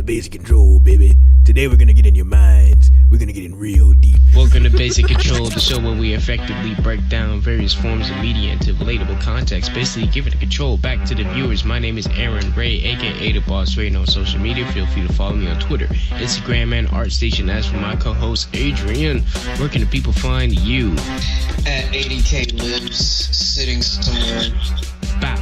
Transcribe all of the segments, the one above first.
Basic Control, baby. Today we're gonna get in your minds. We're gonna get in real deep. Welcome to Basic Control, the show where we effectively break down various forms of media into relatable context, basically giving the control back to the viewers. My name is Aaron Ray, aka The Boss Ray, on social media. Feel free to follow me on Twitter, Instagram, and ArtStation. As for my co-host Adrian, where can the people find you? At 80K Lives, sitting somewhere. Bow.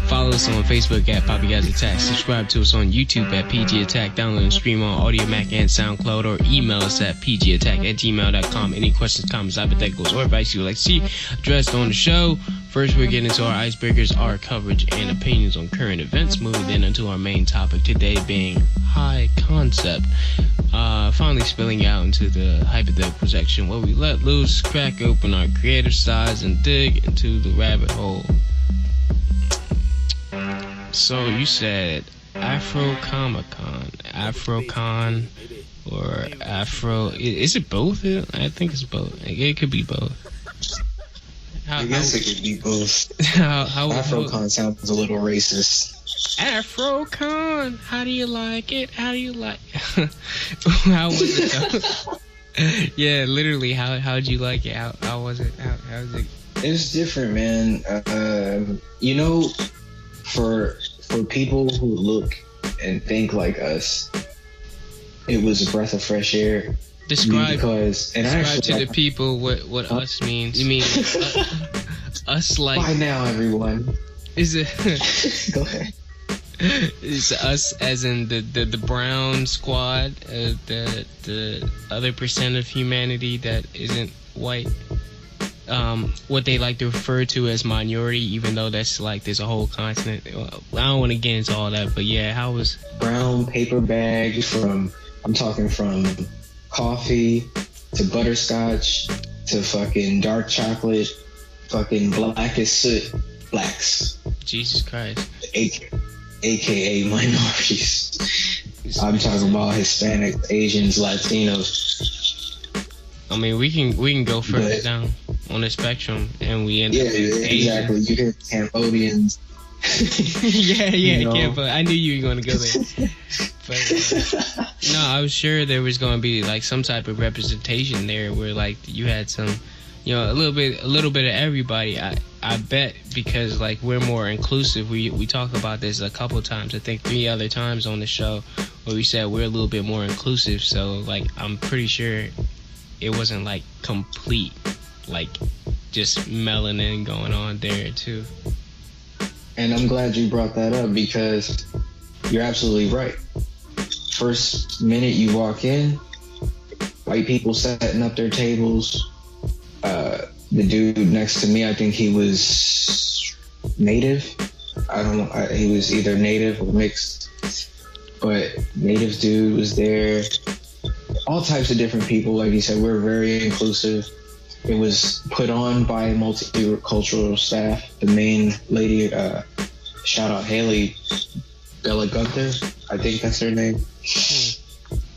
Follow us on Facebook at Poppy Guys Attack. Subscribe to us on YouTube at PG Attack. Download and stream on Audio Mac and SoundCloud, or email us at pgattack@gmail.com. Any questions, comments, hypotheticals, or advice you would like to see addressed on the show. First, we're getting into our icebreakers, our coverage, and opinions on current events. Moving then into our main topic today being high concept. Finally spilling out into the hypothetical section where we let loose, crack open our creative sides, and dig into the rabbit hole. So you said afro-comicon, afro-con, or afro... Is it both? I think it's both. It could be both. I guess it could be both. Afro-con sounds a little racist. Afro-con, how do you like it? How do you like... How was it though? Yeah, literally, how'd you like it? How was it? How was it? It's different, man. For people who look and think like us, it was a breath of fresh air. Describe to the people what us means. You mean us like... By now, everyone. Is it... Go ahead. Is us as in the brown squad, the other percent of humanity that isn't white? What they like to refer to as minority, even though that's like there's a whole continent. I don't want to get into all that, but yeah, how was brown paper bag I'm talking from coffee to butterscotch to fucking dark chocolate, fucking black as soot blacks. Jesus Christ. AKA minorities. I'm talking about Hispanics, Asians, Latinos. I mean, we can go further down on the spectrum, and we end up with exactly. You get Cambodians. Cambodia. I knew you were going to go there. But no, I was sure there was going to be like some type of representation there, where like you had some, a little bit of everybody. I bet, because like we're more inclusive. We talked about this a couple of times. I think 3 other times on the show where we said we're a little bit more inclusive. So like I'm pretty sure it wasn't like complete, like just melanin going on there too. And I'm glad you brought that up, because you're absolutely right. First minute you walk in, white people setting up their tables. The dude next to me, I think he was native. He was either native or mixed, but native dude was there. All types of different people. Like you said, we're very inclusive. It was put on by multicultural staff. The main lady, shout out Haley Bella Gunther, I think that's her name.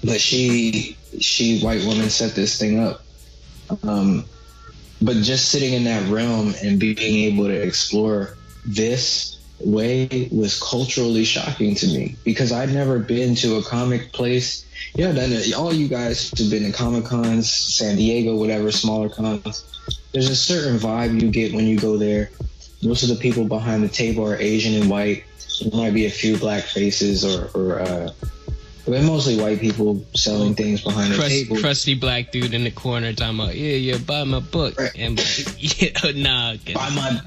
But she white woman set this thing up. But just sitting in that realm and being able to explore this way was culturally shocking to me, because I'd never been to a comic place. All you guys who've been to Comic Cons, San Diego, whatever, smaller cons, there's a certain vibe you get when you go there. Most of the people behind the table are Asian and white. There might be a few black faces but mostly white people selling things behind the table. Crusty black dude in the corner talking about, buy my book. Right. And nah. Buy my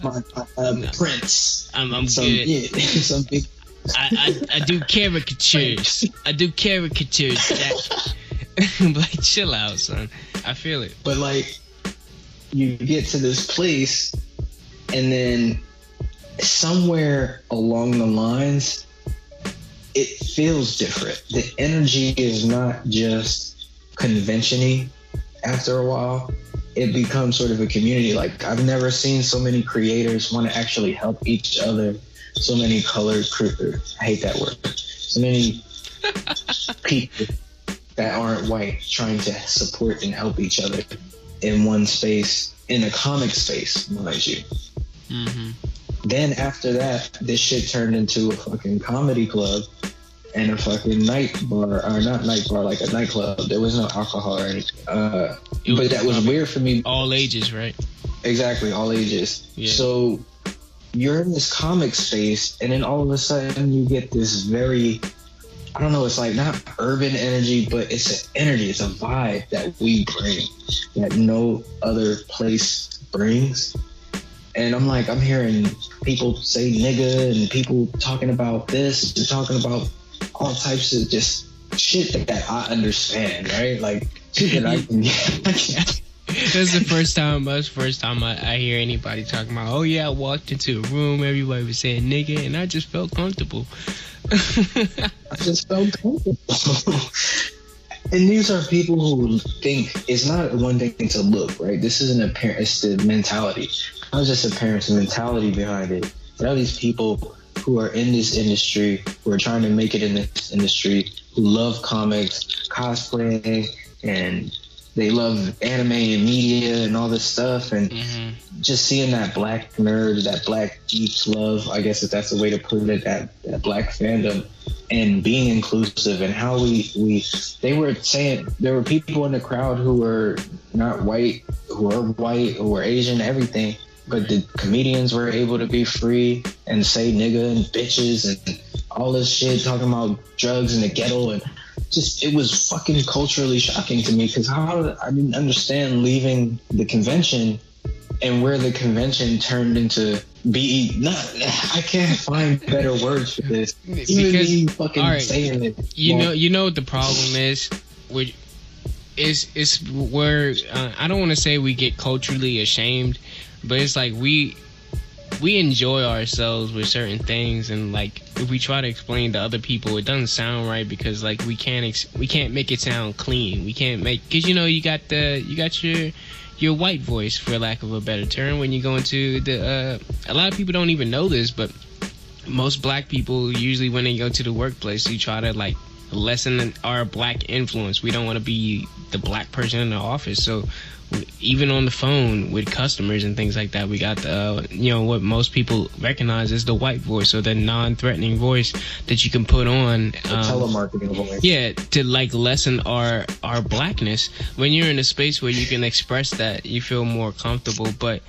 prints. I'm good. Yeah, some big... I do caricatures. Like, chill out, son. I feel it. But like, you get to this place, and then somewhere along the lines, it feels different. The energy is not just convention-y. After a while, it becomes sort of a community. Like, I've never seen so many creators want to actually help each other. So many colored I hate that word. So many people that aren't white trying to support and help each other in one space, in a comic space, mind you. Mm-hmm. Then after that, this shit turned into a fucking comedy club, in a fucking night bar, or not night bar, like a nightclub. There was no alcohol or anything. But that was weird for me. All ages, right? Exactly, all ages. Yeah. So you're in this comic space, and then all of a sudden you get this very, I don't know, it's like not urban energy, but it's an energy, it's a vibe that we bring that no other place brings. And I'm like, I'm hearing people say nigga and people talking about this and talking about all types of just shit that I understand, right? Like shit that I can get. That's the first time I hear anybody talking about, oh yeah, I walked into a room, everybody was saying nigga, and I just felt comfortable. I just felt comfortable. And these are people who think it's not one thing to look, right? This isn't apparent, it's the mentality. Not just a parent's mentality behind it. There are these people who are in this industry, who are trying to make it in this industry, who love comics, cosplaying, and they love anime and media and all this stuff. And just seeing that black nerd, that black geek love, I guess if that's the way to put it, that black fandom, and being inclusive, and how they were saying there were people in the crowd who were not white, who were Asian, everything, but the comedians were able to be free and say nigga and bitches and all this shit, talking about drugs in the ghetto, and just, it was fucking culturally shocking to me, because I didn't understand leaving the convention and where the convention turned into I can't find better words for this. Even me fucking saying it. You know what the problem is? It's where I don't want to say we get culturally ashamed, but it's like we enjoy ourselves with certain things, and like if we try to explain to other people, it doesn't sound right, because like we can't make it sound clean. We can't make, because you got your white voice, for lack of a better term, when you go into the a lot of people don't even know this, but most black people usually when they go to the workplace, you try to like lessen our black influence. We don't want to be the black person in the office, so even on the phone with customers and things like that, we got the what most people recognize as the white voice, or the non-threatening voice that you can put on, the telemarketing voice. Yeah, to like lessen our blackness. When you're in a space where you can express that, you feel more comfortable. But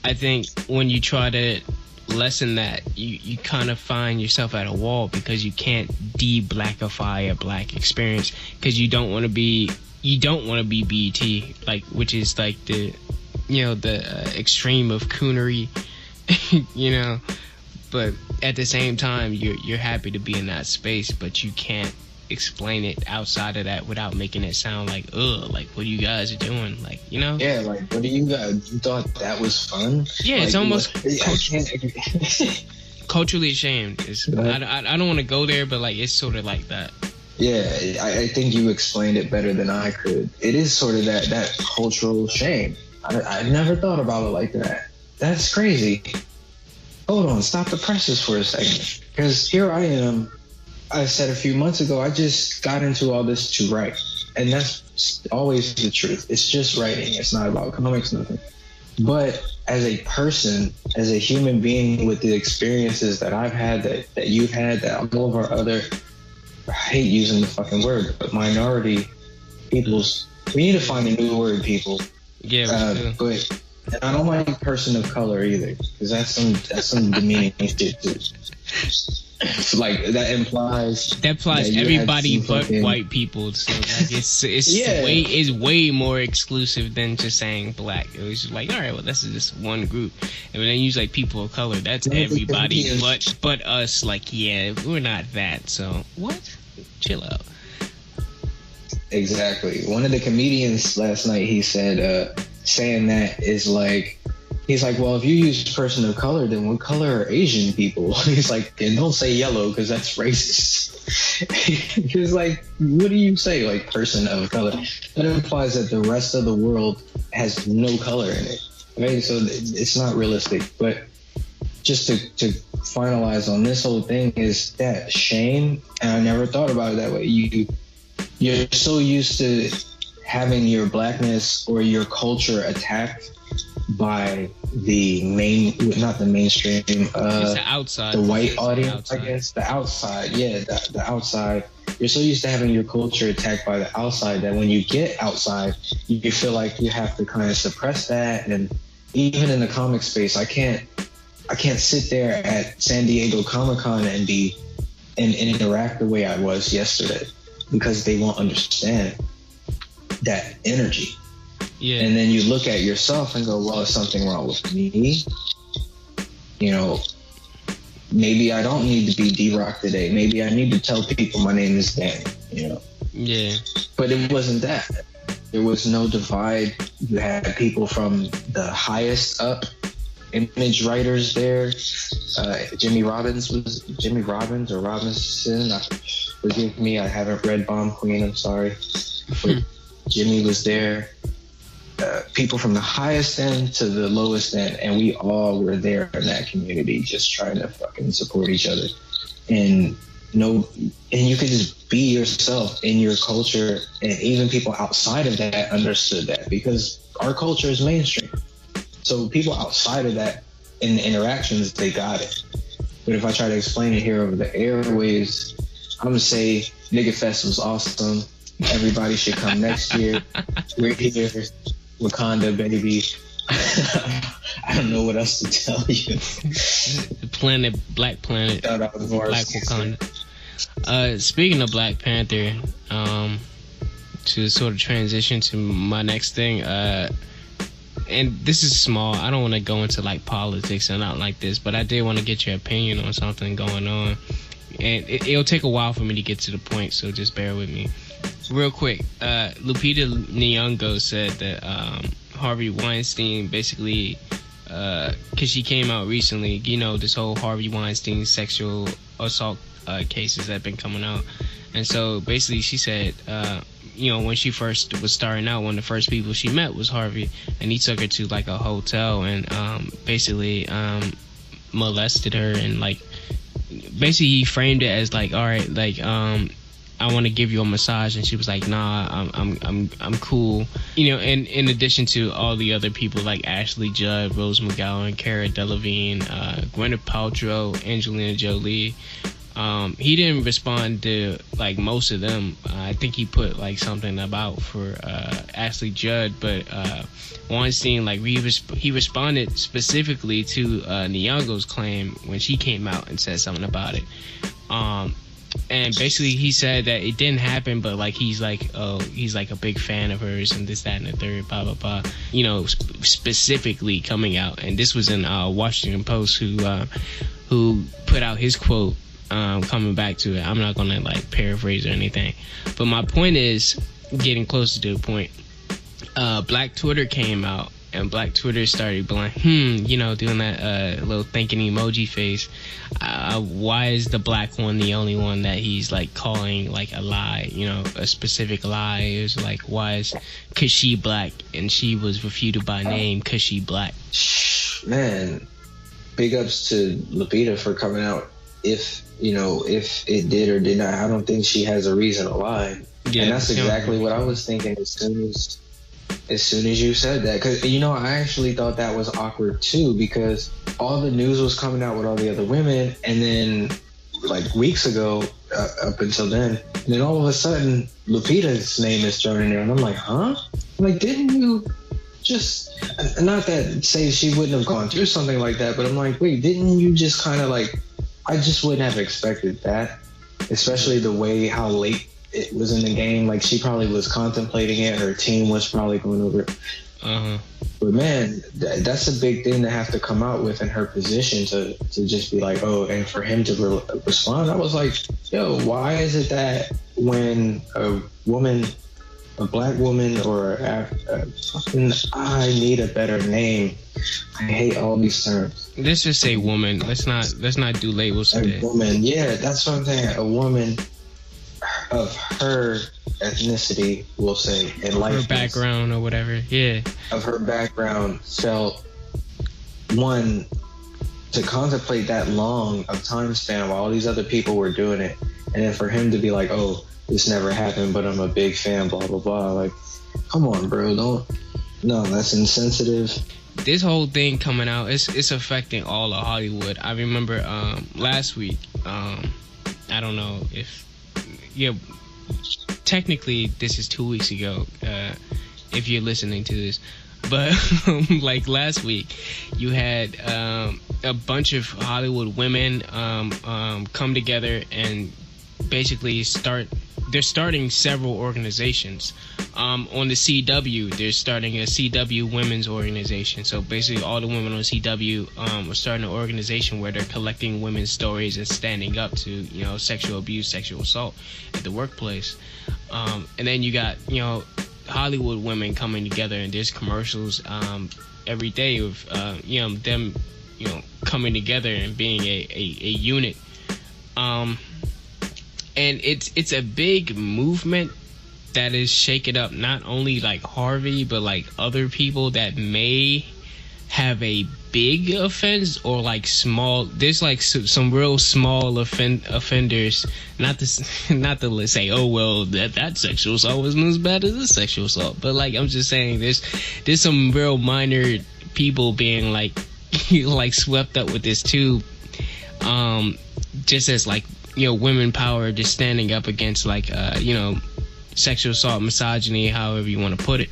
I think when you try to lessen that, you kind of find yourself at a wall, because you can't de-blackify a black experience, because you don't want to be BET, like, which is like the extreme of coonery, but at the same time you're happy to be in that space, but you can't explain it outside of that without making it sound like, like what you guys are doing, like, Yeah, like, what do you guys, you thought that was fun? Yeah, like, it's almost culturally ashamed. I don't want to go there, but like it's sort of like that. Yeah, I think you explained it better than I could. It is sort of that cultural shame. I never thought about it like that. That's crazy. Hold on, stop the presses for a second. Because here I am. I said a few months ago, I just got into all this to write. And that's always the truth. It's just writing. It's not about comics, nothing. But as a person, as a human being, with the experiences that I've had, that you've had, that all of our other, I hate using the fucking word, but minority peoples, we need to find a new word, people. Yeah, but I don't like person of color either, because that's some demeaning shit too. Like that implies everybody but white people. So like it's way more exclusive than just saying black. It was just like, all right, well, this is just one group, and then use like people of color. That's everybody but us. Like, yeah, we're not that. So what? Chill out. Exactly. One of the comedians last night, he said, saying that is like, he's like, well, if you use person of color, then what color are Asian people? He's like, and don't say yellow, because that's racist. He's like, what do you say, like, person of color? That implies that the rest of the world has no color in it, right? So it's not realistic. But just to finalize on this whole thing is that shame, and I never thought about it that way. You're so used to having your blackness or your culture attacked by not the mainstream, it's the outside, the white audience, I guess. The outside, yeah, the outside. You're so used to having your culture attacked by the outside that when you get outside, you feel like you have to kind of suppress that. And even in the comic space, I can't sit there at San Diego Comic-Con and interact the way I was yesterday, because they won't understand that energy. Yeah. And then you look at yourself and go, well, is something wrong with me? You know, maybe I don't need to be D-Rock today. Maybe I need to tell people my name is Dan, you know? Yeah. But it wasn't that. There was no divide. You had people from the highest up image writers there. Jimmy Robbins or Robinson. Forgive me, I haven't read Bomb Queen, I'm sorry. But Jimmy was there. People from the highest end to the lowest end, and we all were there in that community just trying to fucking support each other. And you could just be yourself in your culture, and even people outside of that understood that, because our culture is mainstream. So people outside of that, in the interactions, they got it. But if I try to explain it here over the airwaves, I'm gonna say Nigga Fest was awesome. Everybody should come next year. We're here. Wakanda, baby. I don't know what else to tell you. The Black Planet, Black Wakanda. Speaking of Black Panther, to sort of transition to my next thing, and this is small. I don't want to go into like politics and not like this, but I did want to get your opinion on something going on, and it'll take a while for me to get to the point, so just bear with me. Real quick, Lupita Nyong'o said that Harvey Weinstein basically, because she came out recently, you know, this whole Harvey Weinstein sexual assault cases that have been coming out. And so basically she said, you know, when she first was starting out, one of the first people she met was Harvey, and he took her to like a hotel and basically molested her, and like basically he framed it as like, all right, like I want to give you a massage, and she was like, nah, I'm cool, you know. And in addition to all the other people like Ashley Judd, Rose McGowan, Cara Delevingne, Gwyneth Paltrow, Angelina Jolie, he didn't respond to like most of them. I think he put like something about for Ashley Judd, but Weinstein, like he responded specifically to Nyong'o's claim when she came out and said something about it. And basically he said that it didn't happen, but like he's like a big fan of hers and this, that, and the third, blah blah blah, you know, specifically coming out. And this was in Washington Post who put out his quote, coming back to it. I'm not gonna like paraphrase or anything, but my point is, getting closer to the point, Black Twitter came out, and Black Twitter started being like, you know, doing that little thinking emoji face. Why is the black one the only one that he's like calling like a lie, you know, a specific lie? It was like, why is, cause she black, and she was refuted by name cause she black. Man, big ups to Lupita for coming out. If it did or did not, I don't think she has a reason to lie. Yeah, and that's exactly what I was thinking as soon as you said that. Because, you know, I actually thought that was awkward too, because all the news was coming out with all the other women, and then like weeks ago, up until then, and then all of a sudden Lupita's name is thrown in there, and I'm like, huh? Like, didn't you just, not that say she wouldn't have gone through something like that, but I'm like, wait, didn't you just kind of like, I just wouldn't have expected that, especially the way how late it was in the game. Like, she probably was contemplating it. Her team was probably going over it. But man, that's a big thing to have to come out with in her position, to just be like, oh, and for him to respond. I was like, yo, why is it that when a woman, a black woman, or I need a better name. I hate all these terms. Let's just say woman. Let's not do labels today. A woman, yeah, that's what I'm saying. A woman of her ethnicity, we'll say, and likeness, her background or whatever, yeah, of her background, felt, one, to contemplate that long of time span while all these other people were doing it, and then for him to be like, oh, this never happened, but I'm a big fan, blah blah blah. Like, come on, bro, no, that's insensitive. this whole thing coming out, it's affecting all of Hollywood. I remember last week, I don't know if, technically this is 2 weeks ago, if you're listening to this, but like last week, you had a bunch of Hollywood women come together and basically they're starting several organizations. On the CW, they're starting a CW women's organization. So basically all the women on CW are starting an organization where they're collecting women's stories and standing up to, sexual abuse, sexual assault at the workplace. And then you got, Hollywood women coming together, and there's commercials every day of, them, coming together and being a unit. And it's a big movement that is shaking up not only like Harvey, but like other people that may have a big offense or like small. There's like some real small offenders. Not to say, oh well, that sexual assault wasn't as bad as this sexual assault. But like I'm just saying, there's some real minor people being like like swept up with this too. Just as like, women power, just standing up against like sexual assault, misogyny, however you want to put it.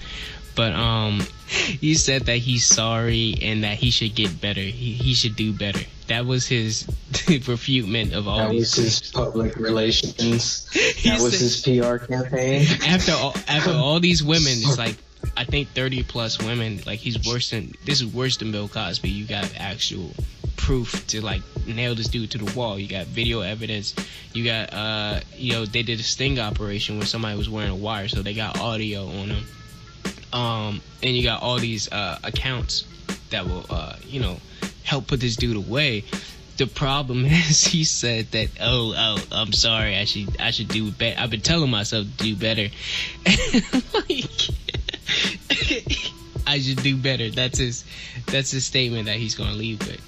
But he said that he's sorry and that he should get better. He should do better. That was his refutement of all these. That was his public relations. That was his PR campaign. After all these women, it's like I think 30 plus women. Like this is worse than Bill Cosby. You got actual proof to like nail this dude to the wall. You got video evidence. You got they did a sting operation where somebody was wearing a wire, so they got audio on him. And you got all these accounts that will help put this dude away. The problem is he said that I'm sorry, I should do better. I've been telling myself to do better. Like I should do better. That's his statement that he's gonna leave with.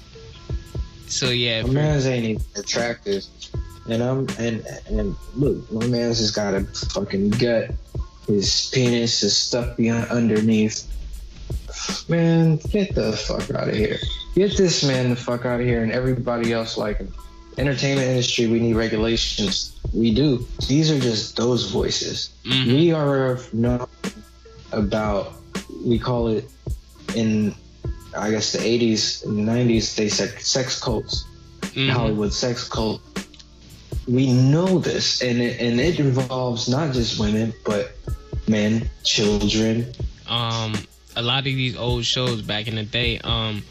So yeah, my man's ain't even attractive, and look, my man's just got a fucking gut. His penis is stuck behind underneath. Man, get the fuck out of here. Get this man the fuck out of here, and everybody else like him. Entertainment industry, we need regulations. We do. These are just those voices. Mm-hmm. We are known about, we call it in, I guess, the 80s and the 90s, they said sex cults. Mm-hmm. Hollywood sex cult. We know this, and it involves not just women, but men, children. A lot of these old shows back in the day, and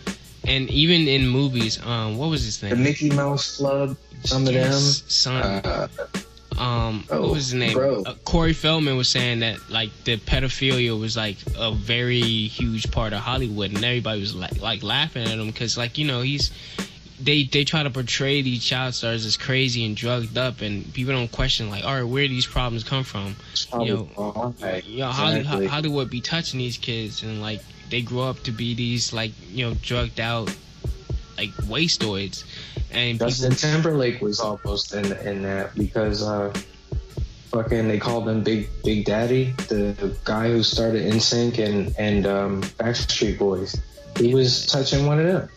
even in movies, what was his name? The Mickey Mouse Club, some of them. Son. What was his name? Corey Feldman was saying that like the pedophilia was like a very huge part of Hollywood, and everybody was like laughing at him because they try to portray these child stars as crazy and drugged up, and people don't question like, all right, where do these problems come from? Hollywood be touching these kids, and like they grow up to be these like drugged out like wastoids. And Justin Timberlake was almost in that because fucking they called him Big Daddy, the guy who started NSYNC and Backstreet Boys. He was touching one of them.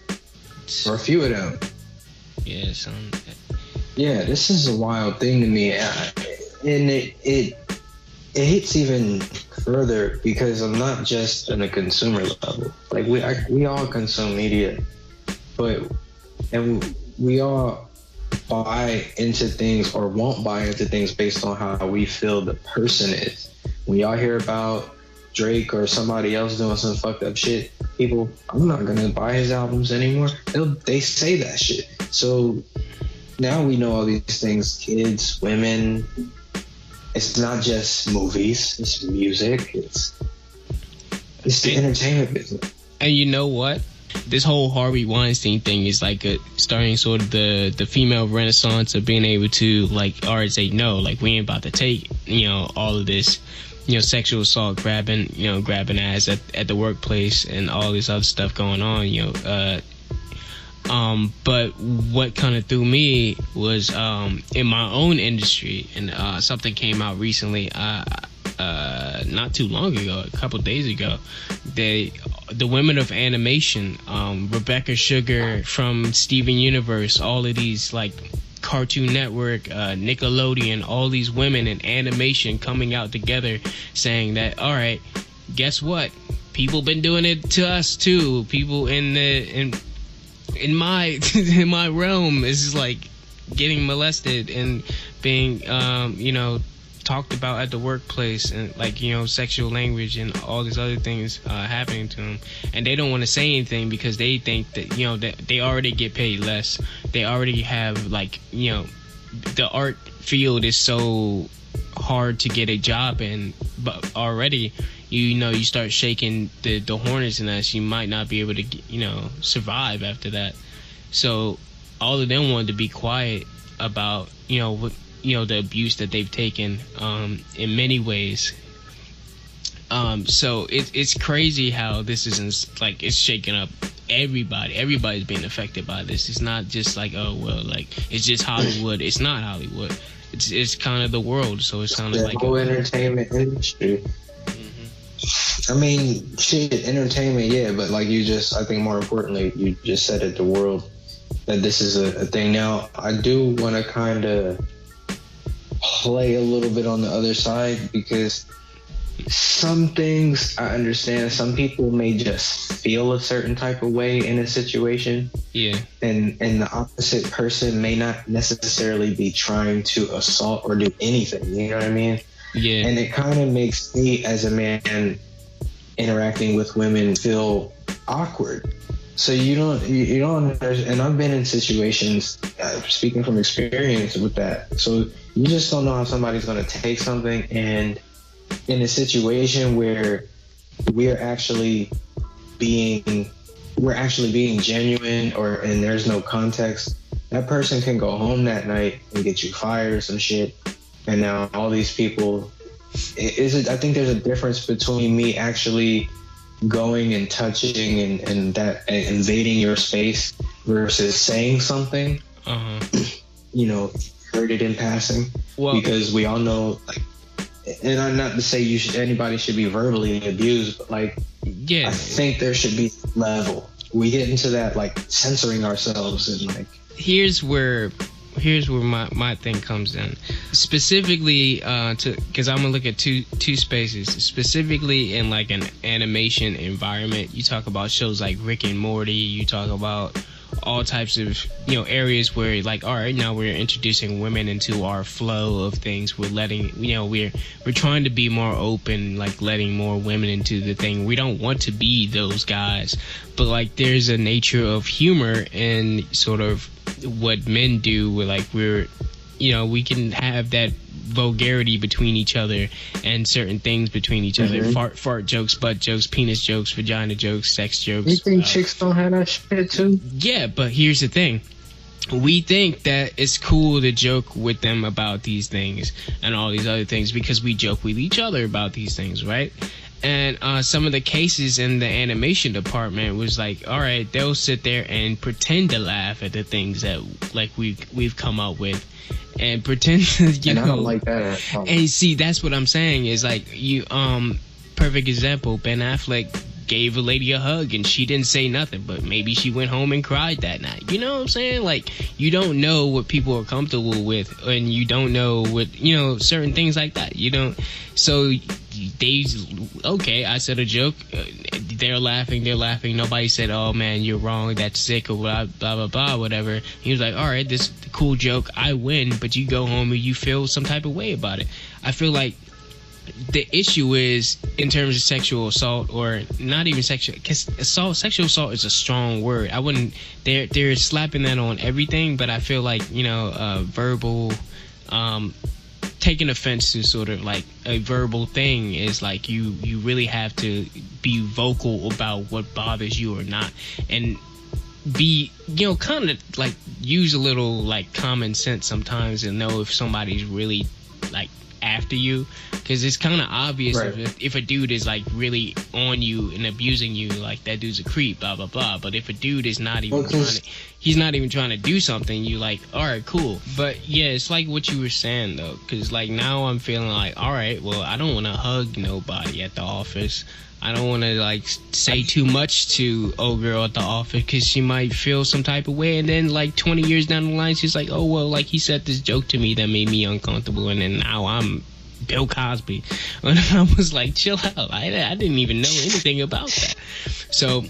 Or a few of them. Yeah, son. Yeah, this is a wild thing to me, and it hits even further because I'm not just on a consumer level. Like we all consume media, and we all buy into things or won't buy into things based on how we feel the person is. When y'all hear about Drake or somebody else doing some fucked up shit, people, I'm not gonna buy his albums anymore. They say that shit. So now we know all these things, kids, women. It's not just movies, it's music, it's the entertainment business. And you know what? This whole Harvey Weinstein thing is like starting sort of the female renaissance of being able to like already say no, like we ain't about to take all of this sexual assault, grabbing ass at the workplace and all this other stuff going on, but what kind of threw me was in my own industry, and something came out recently, not too long ago, a couple days ago. the women of animation, Rebecca Sugar from Steven Universe, all of these like Cartoon Network, Nickelodeon, all these women in animation coming out together saying that, all right, guess what? People been doing it to us too. People in my in my realm is like getting molested and being talked about at the workplace, and like sexual language and all these other things happening to them, and they don't want to say anything because they think that that they already get paid less. They already have like the art field is so hard to get a job in, but already you start shaking the hornet's nest, you might not be able to survive after that. So all of them wanted to be quiet about the abuse that they've taken in many ways. So it's crazy how this isn't like it's shaking up everybody. Everybody's being affected by this. It's not just like, oh well, like it's just Hollywood. It's not Hollywood. It's kind of the world. So it's kind of like the whole entertainment industry. I mean, shit, entertainment, yeah, but like I think more importantly, you just said it, the world, that this is a thing. Now, I do want to kind of play a little bit on the other side, because some things I understand, some people may just feel a certain type of way in a situation. Yeah. And the opposite person may not necessarily be trying to assault or do anything, you know what I mean? Yeah. And it kind of makes me as a man interacting with women feel awkward. So you don't and I've been in situations, speaking from experience with that. So you just don't know how somebody's going to take something, and in a situation where we're actually being genuine, and there's no context, that person can go home that night and get you fired or some shit. And now all these people, I think there's a difference between me actually going and touching and that invading your space versus saying something, heard it in passing. Well, because we all know, like, and I'm not to say anybody should be verbally abused, but like, yeah, I think there should be level. We get into that like censoring ourselves, and like, here's where my thing comes in, specifically because I'm gonna look at two spaces, specifically in like an animation environment. You talk about shows like Rick and Morty, you talk about all types of areas where like, all right, now we're introducing women into our flow of things. We're letting we're trying to be more open, like letting more women into the thing. We don't want to be those guys, but like there's a nature of humor and sort of what men do, where like we can have that vulgarity between each other and certain things between each other. Fart jokes, butt jokes, penis jokes, vagina jokes, sex jokes. You think chicks don't have that shit too? Yeah, but here's the thing. We think that it's cool to joke with them about these things and all these other things because we joke with each other about these things, right? And some of the cases in the animation department was like, all right, they'll sit there and pretend to laugh at the things that like we've come up with, and pretend and I don't like that at all. And see, that's what I'm saying is like perfect example, Ben Affleck gave a lady a hug and she didn't say nothing, but maybe she went home and cried that night. You know what I'm saying? Like, you don't know what people are comfortable with, and you don't know what, certain things like that. You don't. So okay, I said a joke. They're laughing. Nobody said, oh man, you're wrong, that's sick, or blah, blah, blah, blah, whatever. He was like, all right, this is a cool joke. I win, but you go home and you feel some type of way about it. I feel like the issue is in terms of sexual assault, or not even sexual, because sexual assault is a strong word. I wouldn't, they're slapping that on everything, but I feel like, verbal, taking offense to sort of like a verbal thing is like you really have to be vocal about what bothers you or not, and be kind of like use a little like common sense sometimes and know if somebody's really like after you, because it's kind of obvious, right, if a dude is like really on you and abusing you, like that dude's a creep, blah blah blah. But if a dude is not even trying to, he's not even trying to do something, you like, all right, cool. But yeah, it's like what you were saying though, because like now I'm feeling like, all right, well, I don't want to hug nobody at the office. I don't want to like say too much to old girl at the office because she might feel some type of way, and then like 20 years down the line she's like, oh well, like he said this joke to me that made me uncomfortable, and then now I'm Bill Cosby. And I was like, chill out, I didn't even know anything about that. So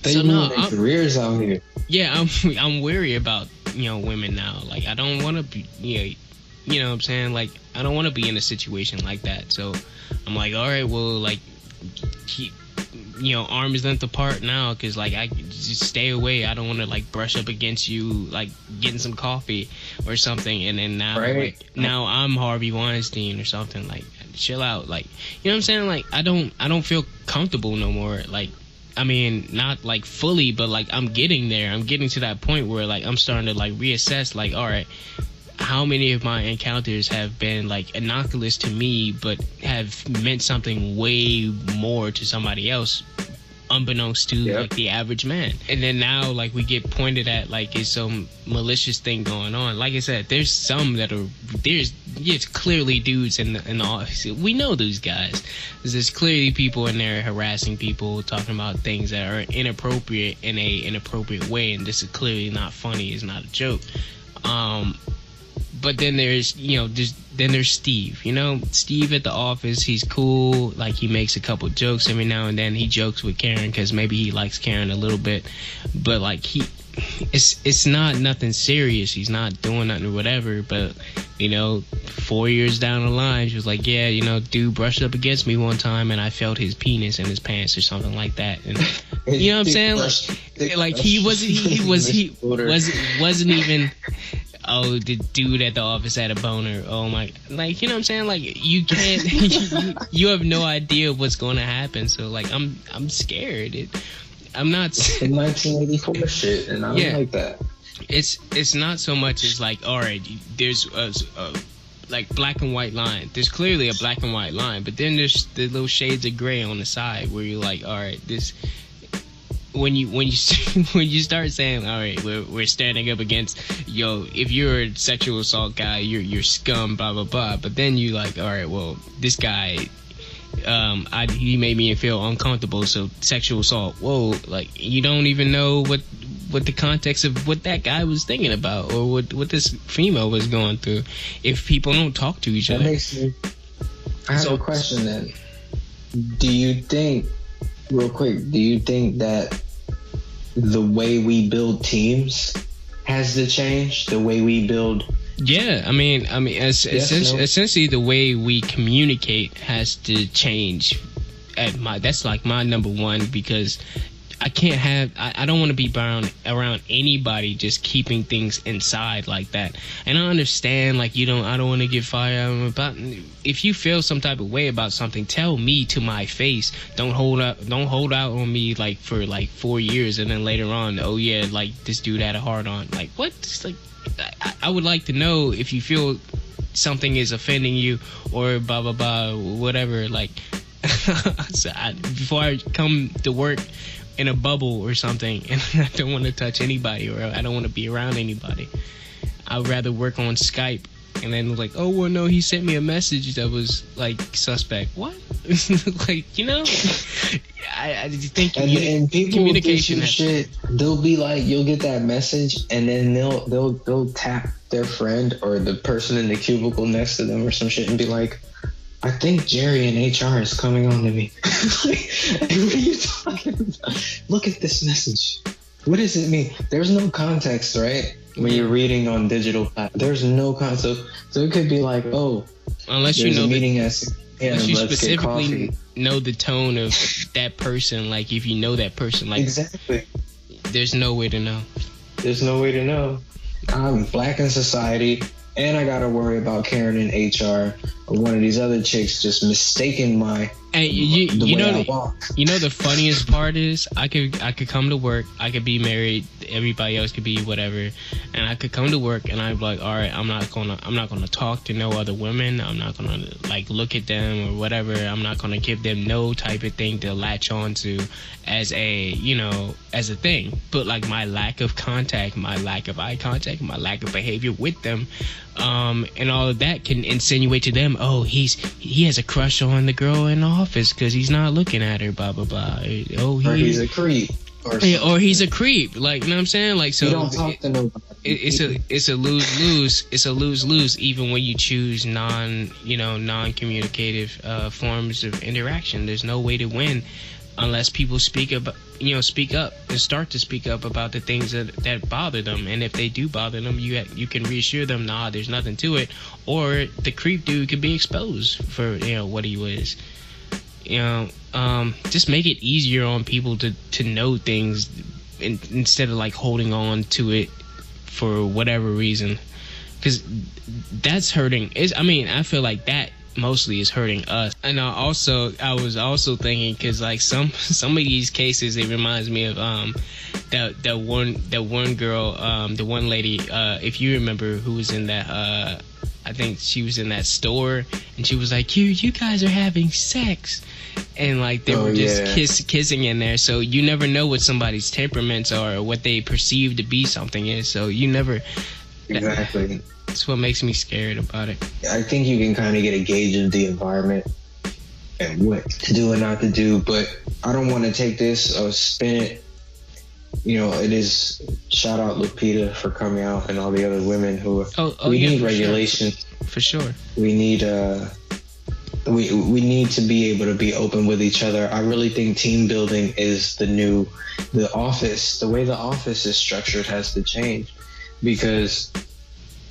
no, careers out here. Yeah, I'm weary about, you know, women now. Like I don't want to be, you know what I'm saying, like I don't want to be in a situation like that. So I'm like, all right, well, like keep, you know, arms length apart now, because like I just stay away. I don't want to like brush up against you, like getting some coffee or something, and then now like now I'm Harvey Weinstein or something. Like chill out, like, you know what I'm saying, like I don't feel comfortable no more. Like I mean, not like fully, but like I'm getting there. I'm getting to that point where like I'm starting to like reassess, like, all right, how many of my encounters have been like innocuous to me but have meant something way more to somebody else, unbeknownst to like the average man. And then now like we get pointed at like it's some malicious thing going on. Like I said, there's some that are it's clearly dudes in the office. We know those guys. There's clearly people in there harassing people, talking about things that are inappropriate in a inappropriate way, and this is clearly not funny. It's not a joke. But then there's, you know, then there's Steve. You know, Steve at the office, he's cool. Like, he makes a couple jokes every now and then. He jokes with Karen because maybe he likes Karen a little bit. But, like, it's not nothing serious. He's not doing nothing or whatever. But, you know, 4 years down the line, she was like, yeah, you know, dude brushed up against me one time and I felt his penis in his pants or something like that. And, you know what I'm saying? Like he wasn't even... Oh, the dude at the office had a boner. Oh my, like, you know what I'm saying? Like, you can't, you have no idea what's going to happen. So like, I'm scared. I'm not. It's the 1984 shit, and I don't like that. It's not so much as like, all right, there's a like black and white line. There's clearly a black and white line, but then there's the little shades of gray on the side where you're like, all right, this. When you start saying, all right, we're standing up against, if you're a sexual assault guy, you're scum, blah blah blah. But then you like, all right, well, this guy, he made me feel uncomfortable, so sexual assault. Whoa, like you don't even know what the context of what that guy was thinking about or what this female was going through. If people don't talk to each other, I have a question then. Do you think, real quick, that the way we build teams has to change? The way we build? Yeah, I mean, essentially the way we communicate has to change. That's like my number one, because I can't have. I don't want to be around anybody just keeping things inside like that. And I understand, like, I don't want to get fired about. If you feel some type of way about something, tell me to my face. Don't hold out on me like for like 4 years and then later on, oh yeah, like this dude had a hard on. Like what? Just like I would like to know if you feel something is offending you or blah blah blah whatever. Like before I come to work in a bubble or something and I don't want to touch anybody or I don't want to be around anybody, I'd rather work on Skype and then like, oh well, no, he sent me a message that was like suspect. What? Like, I think and people communication shit. They'll be like, you'll get that message and then they'll tap their friend or the person in the cubicle next to them or some shit and be like, I think Jerry in HR is coming on to me. Like, what are you talking about? Look at this message. What does it mean? There's no context, right? When you're reading on digital platforms, there's no context. So it could be like, oh, unless you know unless you specifically know the tone of that person. Like if you know that person, like exactly, there's no way to know. There's no way to know. I'm black in society. And I gotta worry about Karen in HR or one of these other chicks just mistaking my And you know the funniest part is I could come to work, I could be married, everybody else could be whatever, and I could come to work and I'd be like, all right, I'm not gonna talk to no other women, I'm not gonna like look at them or whatever, I'm not gonna give them no type of thing to latch on to as a as a thing. But like my lack of contact, my lack of eye contact, my lack of behavior with them, and all of that can insinuate to them, oh, he has a crush on the girl in the office because he's not looking at her, blah blah blah. Oh, or he's a creep, or he's a creep. Like, you know what I'm saying? Like, so you don't talk to nobody. It's a lose-lose. It's a lose-lose even when you choose non-communicative forms of interaction. There's no way to win unless people speak up and start to speak up about the things that bother them. And if they do bother them, you can reassure them, nah, there's nothing to it. Or the creep dude could be exposed for what he was. Just make it easier on people to know things instead of like holding on to it for whatever reason, because that's hurting. I feel like that mostly is hurting us. And I was also thinking, because like some of these cases, it reminds me of that one girl, the one lady, if you remember, who was in that I think she was in that store and she was like, you guys are having sex, and like they were just kissing in there. So you never know what somebody's temperaments are or what they perceive to be something is. So you never exactly. That's what makes me scared about it. I think you can kind of get a gauge of the environment and what to do and not to do, but I don't want to take this or spin it. It is, shout out Lupita for coming out and all the other women who we need regulation. Sure. For sure. We need we need to be able to be open with each other. I really think team building is the office. The way the office is structured has to change, because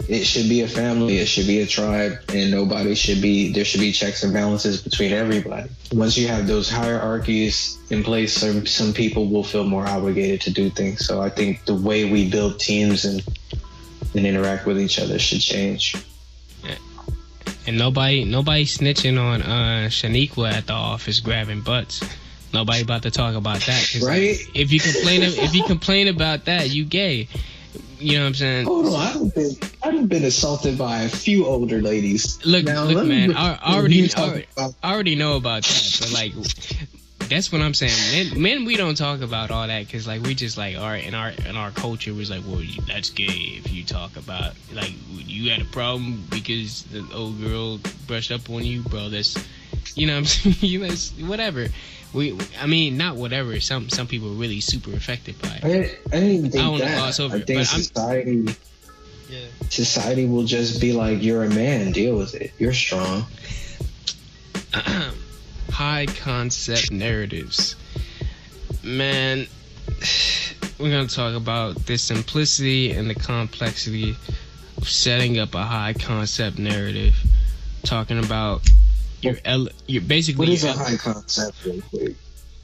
it should be a family, it should be a tribe, and there should be checks and balances between everybody. Once you have those hierarchies in place, some people will feel more obligated to do things. So I think the way we build teams and interact with each other should change. And nobody snitching on Shaniqua at the office grabbing butts. Nobody about to talk about that. 'Cause right? If you complain about that, you gay. You know what I'm saying? Oh no, I've been assaulted by a few older ladies. Look, man, I already know about that, but like, that's what I'm saying. Men, we don't talk about all that, because like we just like, all right, in our culture was like, well, that's gay if you talk about, like, you had a problem because the old girl brushed up on you, bro. That's, you know what I'm saying? Whatever. Not whatever. Some people are really super affected by it. I didn't even think I that. Gloss over I it, think but society will just be like, you're a man, deal with it. You're strong. High concept narratives. Man, we're going to talk about the simplicity and the complexity of setting up a high concept narrative. Talking about you're basically... What is a high concept, real quick?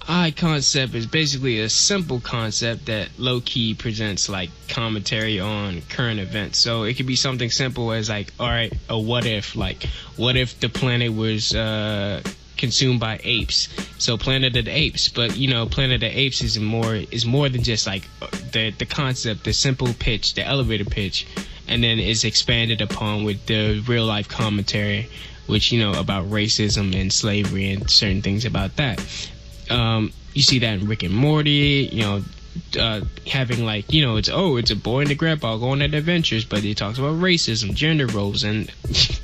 High concept is basically a simple concept that low-key presents like commentary on current events. So it could be something simple as like, all right, a what if, like, what if the planet was consumed by apes? So Planet of the Apes, but Planet of the Apes is more than just like the concept, the simple pitch, the elevator pitch, and then is expanded upon with the real life commentary, which about racism and slavery and certain things about that. You see that in Rick and Morty, having like, it's a boy and a grandpa going on adventures, but it talks about racism, gender roles, and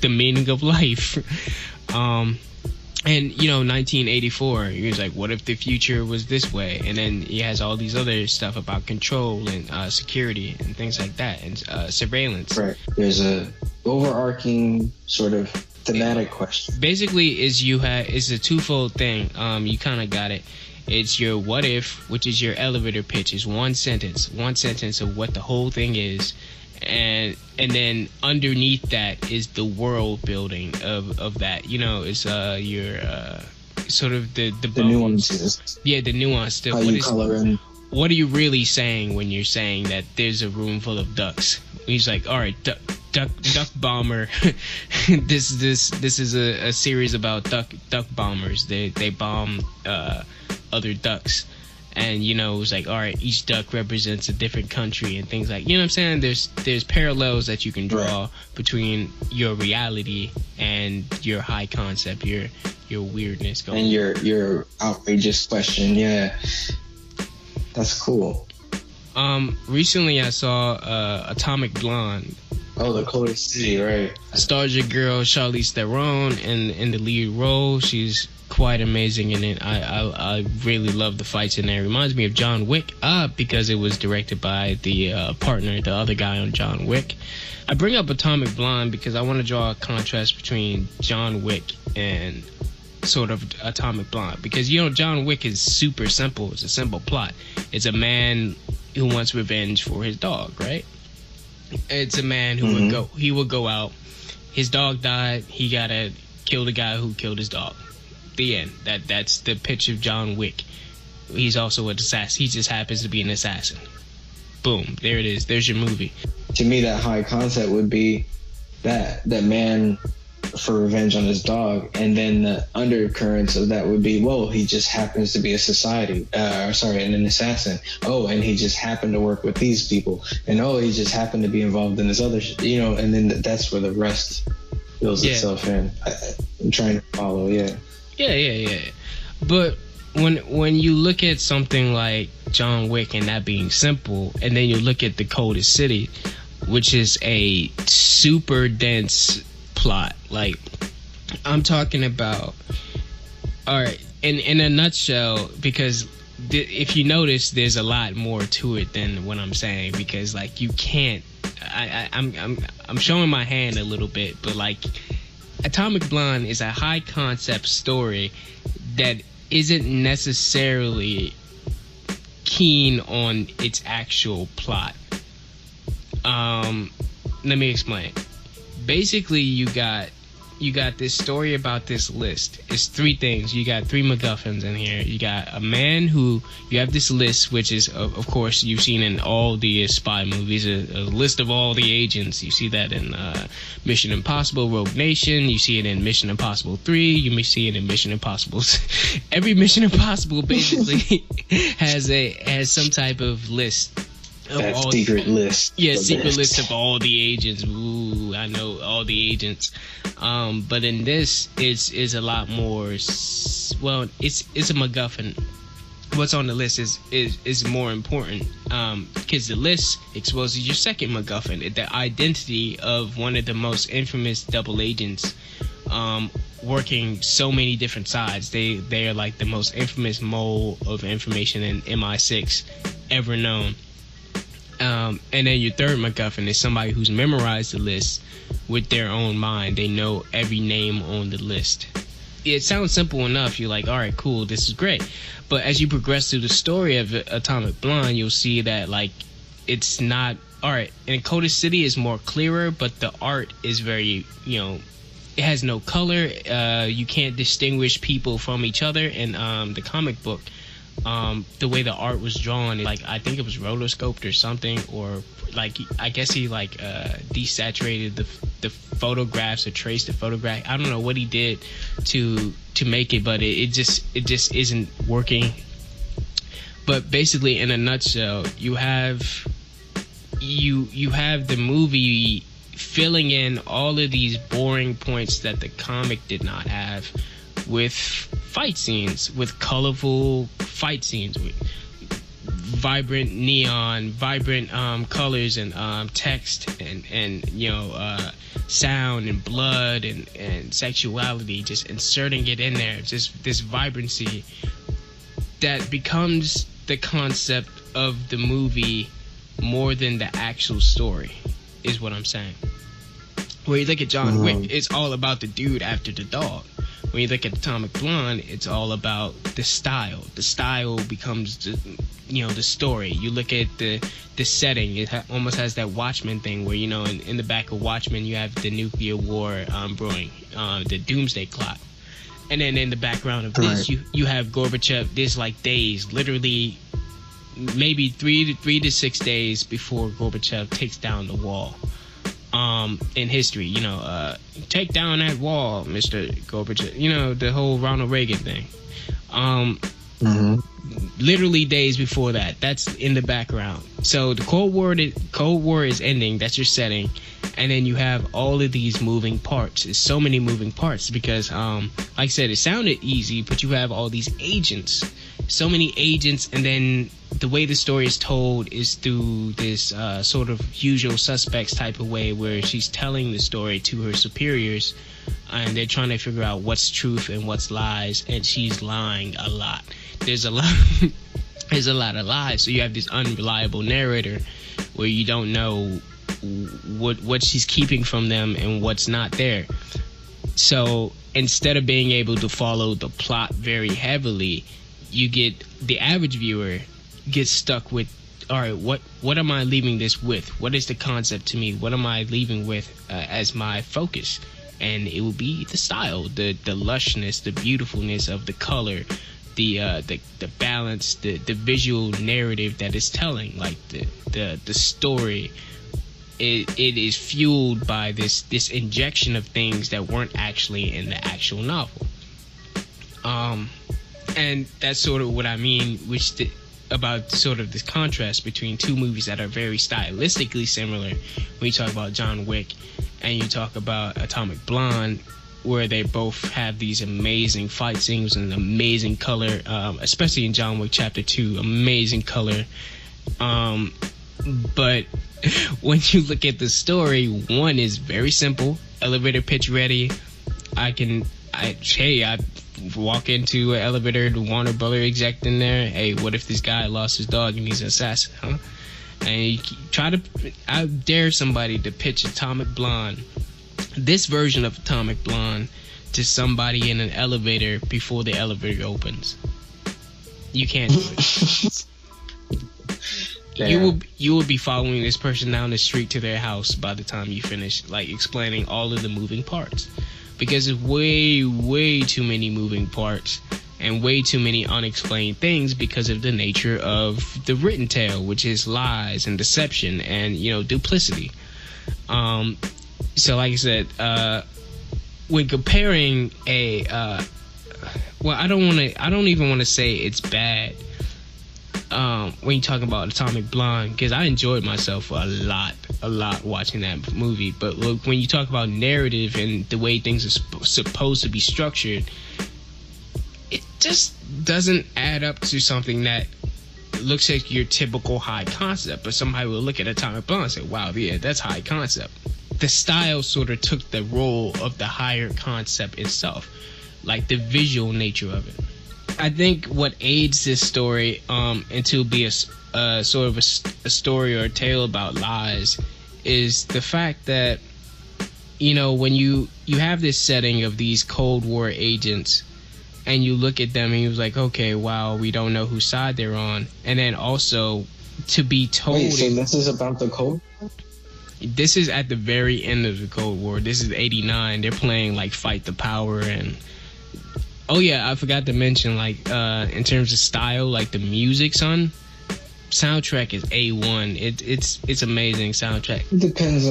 the meaning of life. And 1984, he was like, what if the future was this way? And then he has all these other stuff about control and security and things like that, and surveillance. Right. There's a overarching sort of thematic question. Basically, it's a twofold thing. You kind of got it. It's your what if, which is your elevator pitch. Is one sentence of what the whole thing is, and then underneath that is the world building of that. It's your sort of the nuances. Yeah, the nuance. How you color in. What are you really saying when you're saying that there's a room full of ducks? He's like, all right, duck bomber. This is a series about duck bombers. They bomb other ducks, and you know, it was like, all right, each duck represents a different country and things like, you know what I'm saying? There's parallels that you can draw between your reality and your high concept, your weirdness going and your outrageous question. Yeah, that's cool. Recently I saw Atomic Blonde. Oh, the Color City, right? Stars your girl Charlize Theron in the lead role. She's quite amazing in it. I really love the fights in there. It reminds me of John Wick, because it was directed by the partner, the other guy on John Wick. I bring up Atomic Blonde because I want to draw a contrast between John Wick and sort of Atomic Blonde, because you know John Wick is super simple. It's a simple plot. It's a man who wants revenge for his dog, right? It's a man who would go out. His dog died. He gotta kill the guy who killed his dog. The end. That's the pitch of John Wick. He's also an assassin. He just happens to be an assassin. Boom. There it is. There's your movie. To me, that high concept would be that man for revenge on his dog, and then the undercurrents of that would be, whoa, he just happens to be an assassin. Oh, and he just happened to work with these people, and oh, he just happened to be involved in this other, and then that's where the rest builds itself in. I'm trying to follow, yeah. But when you look at something like John Wick and that being simple, and then you look at the Coldest City, which is a super dense plot. Like, I'm talking about, all right, in a nutshell, because if you notice, there's a lot more to it than what I'm saying, because like you can't, I'm showing my hand a little bit, but like Atomic Blonde is a high concept story that isn't necessarily keen on its actual plot. Let me explain. Basically, you got this story about this list. It's three things. You got three MacGuffins in here. You got a man who, you have this list, which is, of course, you've seen in all the spy movies, a list of all the agents. You see that in Mission Impossible, Rogue Nation. You see it in Mission Impossible 3. You may see it in Mission Impossible. Every Mission Impossible basically has some type of list. That secret list. Yeah, secret list of all the agents. Ooh, I know all the agents. But in this, it's a lot more. Well, it's a MacGuffin. What's on the list is more important, because the list exposes your second MacGuffin, the identity of one of the most infamous double agents, working so many different sides. They are like the most infamous mole of information in MI6 ever known. And then your third MacGuffin is somebody who's memorized the list with their own mind. They know every name on the list. It sounds simple enough. You're like, all right, cool, this is great. But as you progress through the story of Atomic Blonde, you'll see that like it's not, all right, and Coldest City is more clearer, but the art is very, it has no color. You can't distinguish people from each other. And the comic book, the way the art was drawn, like I think it was rotoscoped or something, or like I guess he like desaturated the photographs or traced the photograph. I don't know what he did to make it, but it just isn't working. But basically, in a nutshell, you have the movie filling in all of these boring points that the comic did not have, with fight scenes, with colorful fight scenes, with vibrant neon, vibrant colors and text and sound and blood and sexuality, just inserting it in there, just this vibrancy that becomes the concept of the movie more than the actual story, is what I'm saying. When you look at John Wick, it's all about the dude after the dog. When you look at Atomic Blonde, it's all about the style. The style becomes the story. You look at the setting, it almost has that Watchmen thing where, in the back of Watchmen, you have the nuclear war brewing, the doomsday clock. And then in the background of this, you have Gorbachev, there's like days, literally maybe 3 to 6 days before Gorbachev takes down the wall. in history. Take down that wall, Mr. Gorbachev. The whole Ronald Reagan thing. Literally days before that. That's in the background. So the Cold War is ending. That's your setting. And then you have all of these moving parts. There's so many moving parts because, like I said, it sounded easy, but you have all these agents. So many agents, and then the way the story is told is through this sort of usual suspects type of way where she's telling the story to her superiors, and they're trying to figure out what's truth and what's lies, and she's lying a lot. There's a lot of lies, so you have this unreliable narrator where you don't know what she's keeping from them and what's not there. So instead of being able to follow the plot very heavily, you get the average viewer gets stuck with, all right, what am I leaving this with? What is the concept to me? What am I leaving with as my focus? And it will be the style, the lushness, the beautifulness of the color, the balance, the visual narrative that it's telling, like the story. It is fueled by this injection of things that weren't actually in the actual novel. And that's sort of what I mean, about sort of this contrast between two movies that are very stylistically similar. When you talk about John Wick and you talk about Atomic Blonde, where they both have these amazing fight scenes and amazing color, especially in John Wick Chapter 2, amazing color. But when you look at the story, one is very simple, elevator pitch ready. I walk into an elevator, the Warner Brother exec in there. Hey, what if this guy lost his dog and he's an assassin, huh? And I dare somebody to pitch Atomic Blonde, this version of Atomic Blonde, to somebody in an elevator before the elevator opens. You can't do it. Yeah. You will be following this person down the street to their house by the time you finish, like, explaining all of the moving parts. Because there's way too many moving parts and way too many unexplained things because of the nature of the written tale, which is lies and deception and, duplicity. So like I said, when comparing I don't even want to say it's bad when you talk about Atomic Blonde, because I enjoyed myself a lot watching that movie. But look, when you talk about narrative and the way things are supposed to be structured, it just doesn't add up to something that looks like your typical high concept. But somebody will look at Atomic Blonde and say, wow, yeah, that's high concept. The style sort of took the role of the higher concept itself, like the visual nature of it. I think what aids this story into be a sort of a story or a tale about lies is the fact that, when you have this setting of these Cold War agents and you look at them and you're like, okay, wow, we don't know whose side they're on. And then also to be told... Wait, so this is about the Cold War? This is at the very end of the Cold War. This is 89. They're playing like Fight the Power and... Oh yeah, I forgot to mention, like, in terms of style, like the music, son, soundtrack is A1. It's amazing soundtrack. It depends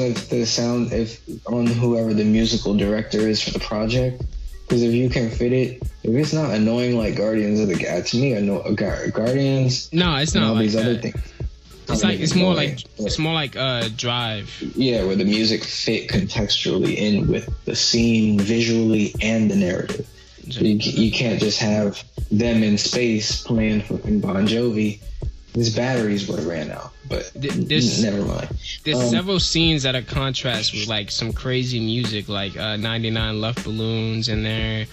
on whoever the musical director is for the project. Because if you can fit it, if it's not annoying like Guardians of the Galaxy, to me, Guardians. No, it's not and all like these that. Other things. It's more like Drive. Yeah, where the music fit contextually in with the scene visually and the narrative. You can't just have them in space playing fucking Bon Jovi. His batteries would have ran out, but never mind. There's several scenes that are contrast with like some crazy music, like 99 Love Balloons in there.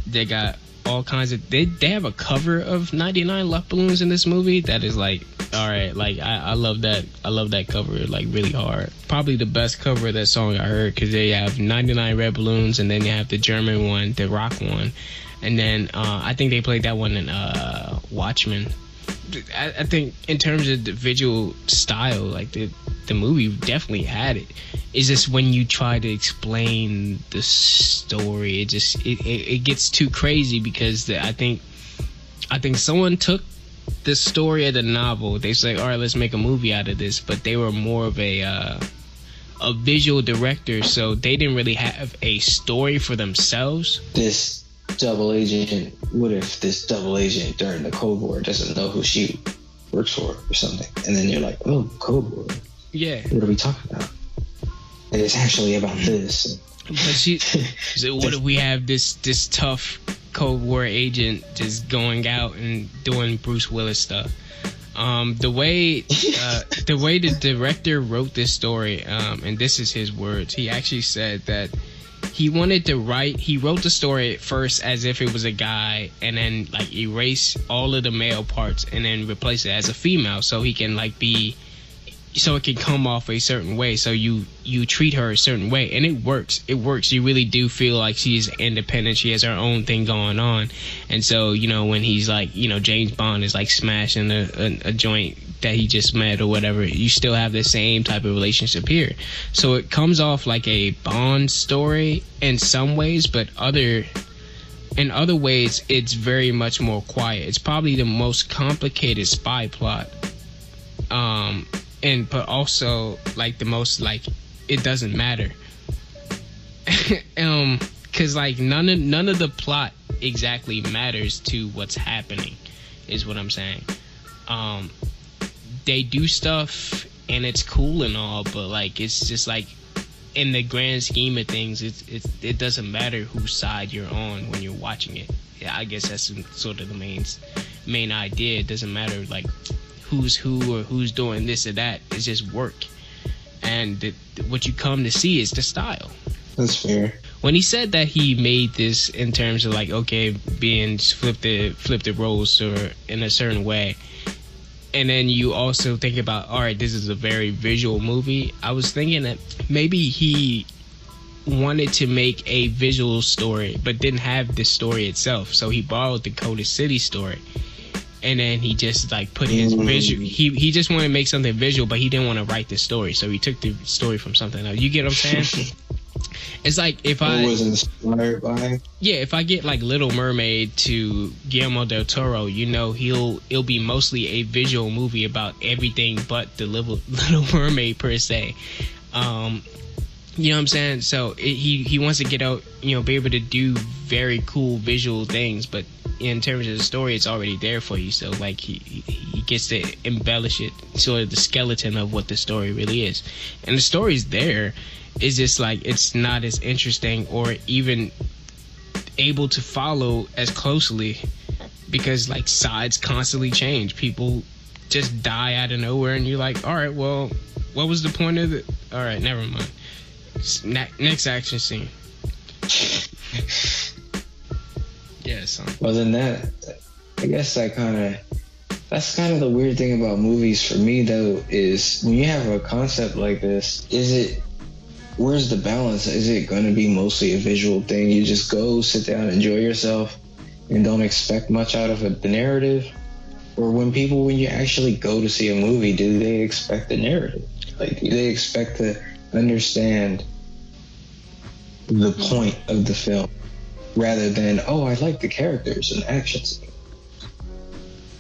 They got all kinds of... They have a cover of 99 Love Balloons in this movie that is like, all right, like I love that. I love that cover like really hard. Probably the best cover of that song I heard, because they have 99 Red Balloons and then you have the German one, the rock one, and then I think they played that one in Watchmen. I think in terms of the visual style, like the movie definitely had it. It's just when you try to explain the story, it gets too crazy, because I think someone took the story of the novel. They say, all right, let's make a movie out of this, but they were more of a a visual director, so they didn't really have a story for themselves. This double agent, what if this double agent during the Cold War doesn't know who she works for or something? And then you're like, oh, Cold War. Yeah. What are we talking about? And it's actually about this. But so what if we have this tough Cold War agent just going out and doing Bruce Willis stuff? The way the director wrote this story, and this is his words, he actually said that he wrote the story at first as if it was a guy, and then like erase all of the male parts and then replace it as a female, so he can so it can come off a certain way, so you treat her a certain way, and it works. You really do feel like she's independent, she has her own thing going on. And so, when he's like, James Bond is like smashing a joint that he just met or whatever, you still have the same type of relationship here. So it comes off like a Bond story in some ways, but in other ways it's very much more quiet. It's probably the most complicated spy plot, but also like the most, like, it doesn't matter. Cause like none of the plot exactly matters to what's happening, is what I'm saying. They do stuff and it's cool and all, but like it's just like, in the grand scheme of things, it doesn't matter whose side you're on when you're watching it. Yeah, I guess that's sort of the main idea. It doesn't matter like who's who or who's doing this or that. It's just work, and what you come to see is the style. That's fair. When he said that he made this in terms of like, okay, being flip the roles or in a certain way, and then you also think about, all right, this is a very visual movie, I was thinking that maybe he wanted to make a visual story but didn't have the story itself, so he borrowed the Dakota City story. And then he just like put his visual. He just wanted to make something visual, but he didn't want to write the story, so he took the story from something else. You get what I'm saying? It's like if I was inspired by. Yeah, if I get like Little Mermaid to Guillermo del Toro, it'll be mostly a visual movie about everything but the Little Mermaid per se. You know what I'm saying? So he wants to get out, be able to do very cool visual things, but in terms of the story, it's already there for you. So like he gets to embellish it, sort of the skeleton of what the story really is. And the story's there. It's just like it's not as interesting or even able to follow as closely, because like sides constantly change. People just die out of nowhere, and you're like, all right, well, what was the point of it? All right, never mind. Next action scene. Yeah, son. Well, then I guess that's kind of the weird thing about movies for me, though, is when you have a concept like this, where's the balance? Is it going to be mostly a visual thing? You just go, sit down, enjoy yourself, and don't expect much out of the narrative? Or when you actually go to see a movie, do they expect the narrative? Like, do they expect to understand the point of the film rather than, oh, I like the characters and action scenes?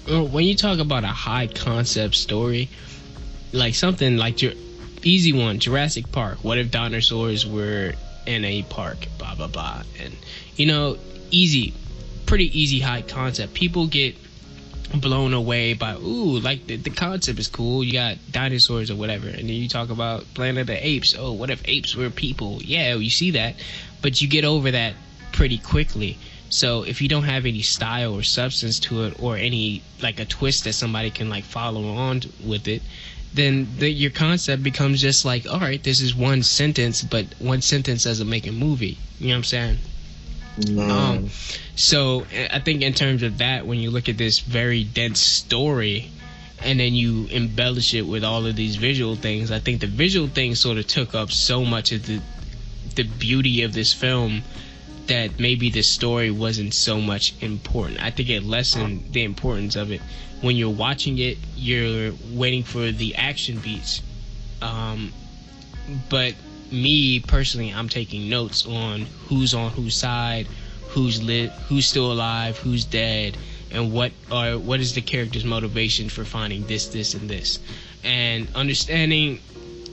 When you talk about a high concept story, like something like your easy one, Jurassic Park. What if dinosaurs were in a park? Blah blah blah. And pretty easy high concept. People get blown away by, like the concept is cool. You got dinosaurs or whatever, and then you talk about Planet of the Apes. Oh, what if apes were people? Yeah, you see that, but you get over that pretty quickly. So if you don't have any style or substance to it, or any like a twist that somebody can like follow on with it, then your concept becomes just like, all right, this is one sentence, but one sentence doesn't make a movie. You know what I'm saying? No. So I think in terms of that, when you look at this very dense story and then you embellish it with all of these visual things, I think the visual things sort of took up so much of the beauty of this film that maybe the story wasn't so much important. I think it lessened the importance of it. When you're watching it, you're waiting for the action beats. But me personally, I'm taking notes on who's on whose side, who's lit, who's still alive, who's dead, and what is the character's motivation for finding this, and this. And understanding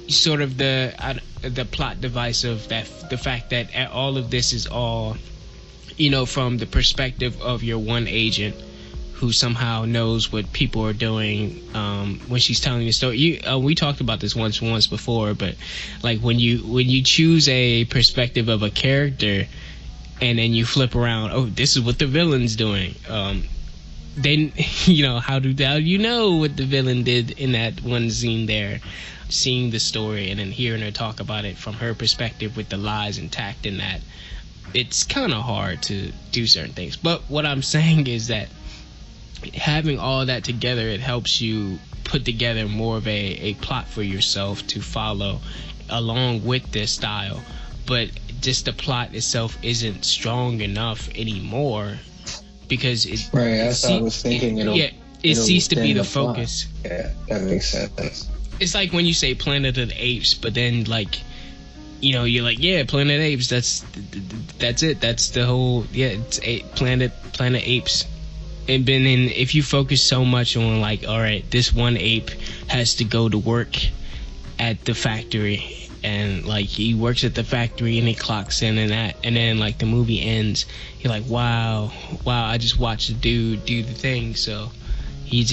sort of the plot device of that, the fact that all of this is all, you know, from the perspective of your one agent who somehow knows what people are doing when she's telling the story. We talked about this once before, but like when you choose a perspective of a character and then you flip around, oh, this is what the villain's doing. Then, you know, how do you know what the villain did in that one scene there? Seeing the story and then hearing her talk about it from her perspective with the lies intact in that, it's kind of hard to do certain things. But what I'm saying is that having all that together, it helps you put together more of a plot for yourself to follow along with this style. But just the plot itself isn't strong enough anymore because it right. That's what I was thinking. It ceased to be the focus. Yeah, that makes sense. It's like when you say Planet of the Apes, but then like, you know, you're like, yeah, Planet Apes. That's it. That's the whole. Yeah, it's Planet Apes. And then if you focus so much on like, all right, this one ape has to go to work at the factory, and like he works at the factory and he clocks in and that, and then like the movie ends, you're like, wow, I just watched the dude do the thing. So he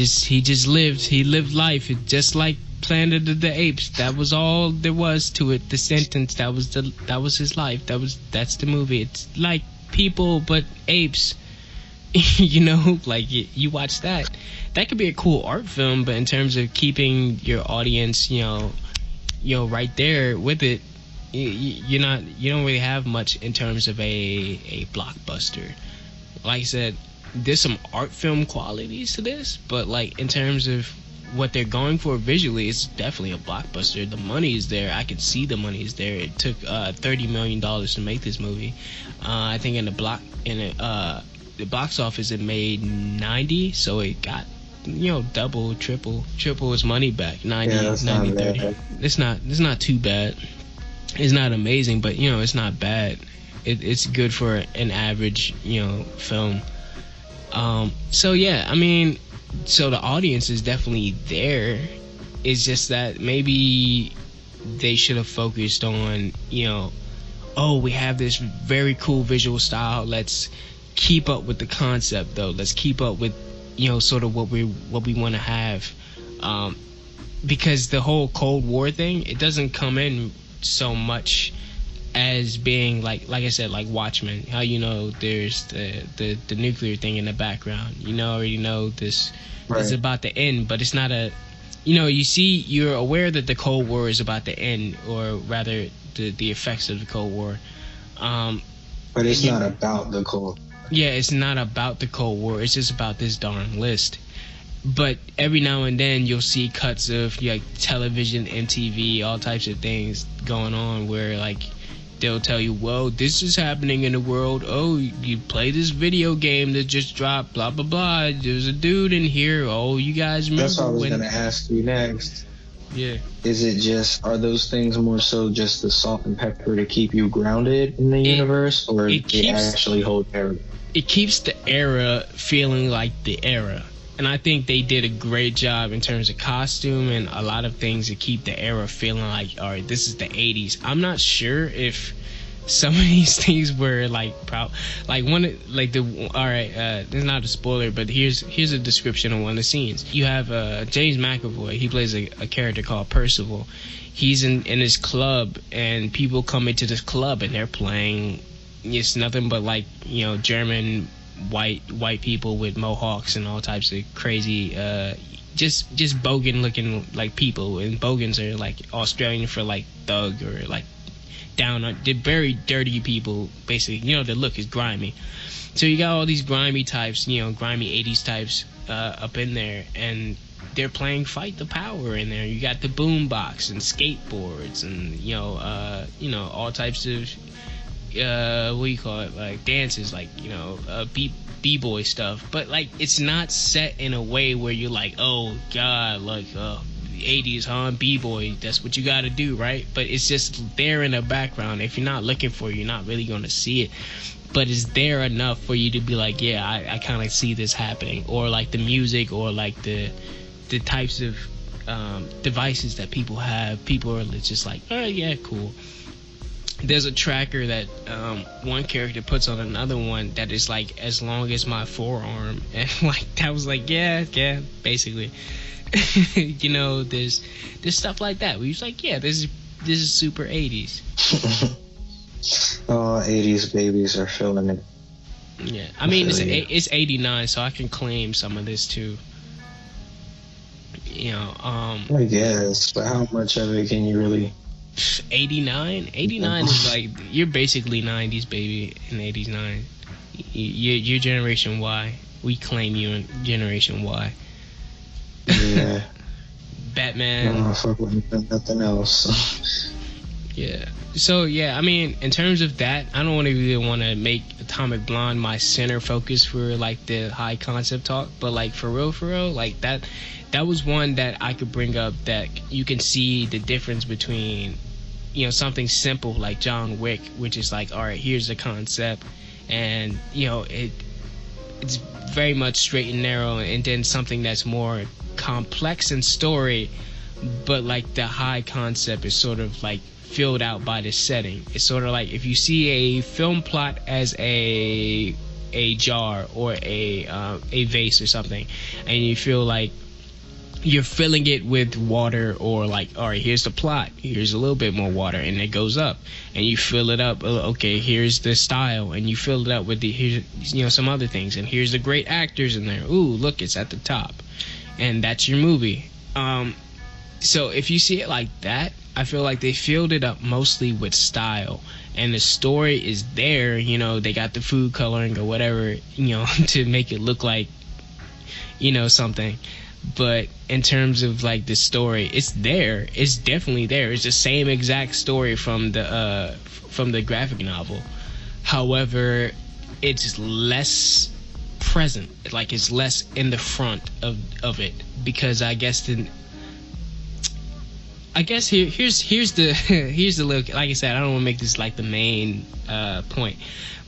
lived life. It's just like Planet of the Apes. That was all there was to it. The sentence, that was his life. That's the movie. It's like people but apes. You know, like you watch that could be a cool art film, but in terms of keeping your audience, you know, right there with it, you don't really have much in terms of a blockbuster. Like I said, there's some art film qualities to this, but like in terms of what they're going for visually, it's definitely a blockbuster. The money is there. I can see the money is there. It took $30 million to make this movie. I think the box office, it made 90, so it got, you know, double, triple its money back. 90, yeah, 90, 30. It's not too bad. It's not amazing, but you know, it's not bad. It's good for an average, you know, film. So yeah, I mean, so the audience is definitely there. It's just that maybe they should have focused on, you know, oh, we have this very cool visual style. Let's keep up with the concept, though. Let's keep up with, you know, sort of what we want to have, because the whole Cold War thing, it doesn't come in so much as being like I said, like Watchmen. How, you know, there's the nuclear thing in the background. You know, already know this is about to end, but it's not a, you know, you're aware that the Cold War is about to end, or rather the effects of the Cold War. But it's not about the Cold. Yeah, it's not about the Cold War. It's just about this darn list. But every now and then you'll see cuts of like television, MTV, all types of things going on where like they'll tell you, well, this is happening in the world. Oh, you play this video game that just dropped, blah, blah, blah. There's a dude in here. Oh, you guys remember That's what I was going to ask you next. Yeah. Are those things more so just the salt and pepper to keep you grounded in the universe, or do they actually hold terror? It keeps the era feeling like the era. And I think they did a great job in terms of costume and a lot of things to keep the era feeling like, all right, this is the 80s. I'm not sure if some of these things were like it's not a spoiler, but here's a description of one of the scenes. You have James McAvoy. He plays a character called Percival. He's in his club, and people come into this club and they're playing. It's nothing but like, you know, German white people with mohawks and all types of crazy just bogan looking like people, and bogans are like Australian for like thug or like down on, they're very dirty people basically, you know, the look is grimy. So you got all these grimy types, you know, grimy 80s types up in there, and they're playing Fight the Power in there. You got the boombox and skateboards and you know all types of what do you call it, like dances, like, you know, b-boy stuff, but like it's not set in a way where you're like, oh god, like 80s, huh, b-boy, that's what you gotta do, right? But it's just there in the background. If you're not looking for it, you're not really gonna see it, but it's there enough for you to be like, yeah, I kind of see this happening. Or like the music, or like the types of devices that people have. People are just like, oh yeah, cool. There's a tracker that one character puts on another one that is like as long as my forearm, and like that was like yeah, basically. You know, there's stuff like that. We was like, yeah, this is super 80s. Oh, 80s babies are feeling it. Yeah, I mean it's 89, so I can claim some of this too. You know, I guess, but how much of it can you really? 89 is like you're basically 90s baby in 89. You're Generation Y. We claim you in Generation Y. Yeah. Batman. I don't fuck with nothing else. Yeah. So yeah, I mean, in terms of that, I don't really want to make Atomic Blonde my center focus for like the high concept talk, but like for real, like that was one that I could bring up that you can see the difference between, you know, something simple like John Wick, which is like, all right, here's the concept, and you know it's very much straight and narrow, and then something that's more complex in story, but like the high concept is sort of like filled out by the setting. It's sort of like if you see a film plot as a jar or a vase or something, and you feel like you're filling it with water, or like, all right, here's the plot, here's a little bit more water, and it goes up, and you fill it up. Okay, here's the style, and you fill it up with here's, you know, some other things, and here's the great actors in there. Ooh, look, it's at the top, and that's your movie. So if you see it like that, I feel like they filled it up mostly with style, and the story is there. You know, they got the food coloring or whatever, you know, to make it look like, you know, something. But in terms of like the story, it's there. It's definitely there. It's the same exact story from the graphic novel. However, it's less present. Like it's less in the front of it, because I guess here's the here's the little, like I said, I don't want to make this like the main point,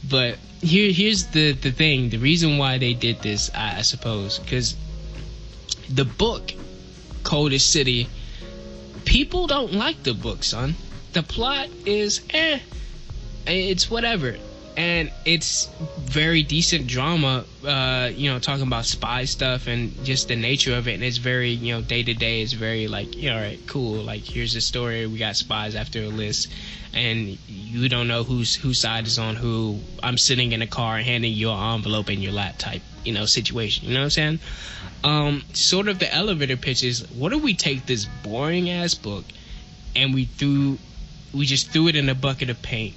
but here's the thing. The reason why they did this, I suppose, because the book Coldest City, people don't like the book, son. The plot is it's whatever, and it's very decent drama, you know, talking about spy stuff and just the nature of it, and it's very, you know, day to day. It's very like, you know, all right, cool, like here's a story, we got spies after a list, and you don't know whose side is on who. I'm sitting in a car handing you an envelope in your lap type, you know, situation. You know what I'm saying? Sort of the elevator pitch is, what if we take this boring ass book and we just threw it in a bucket of paint,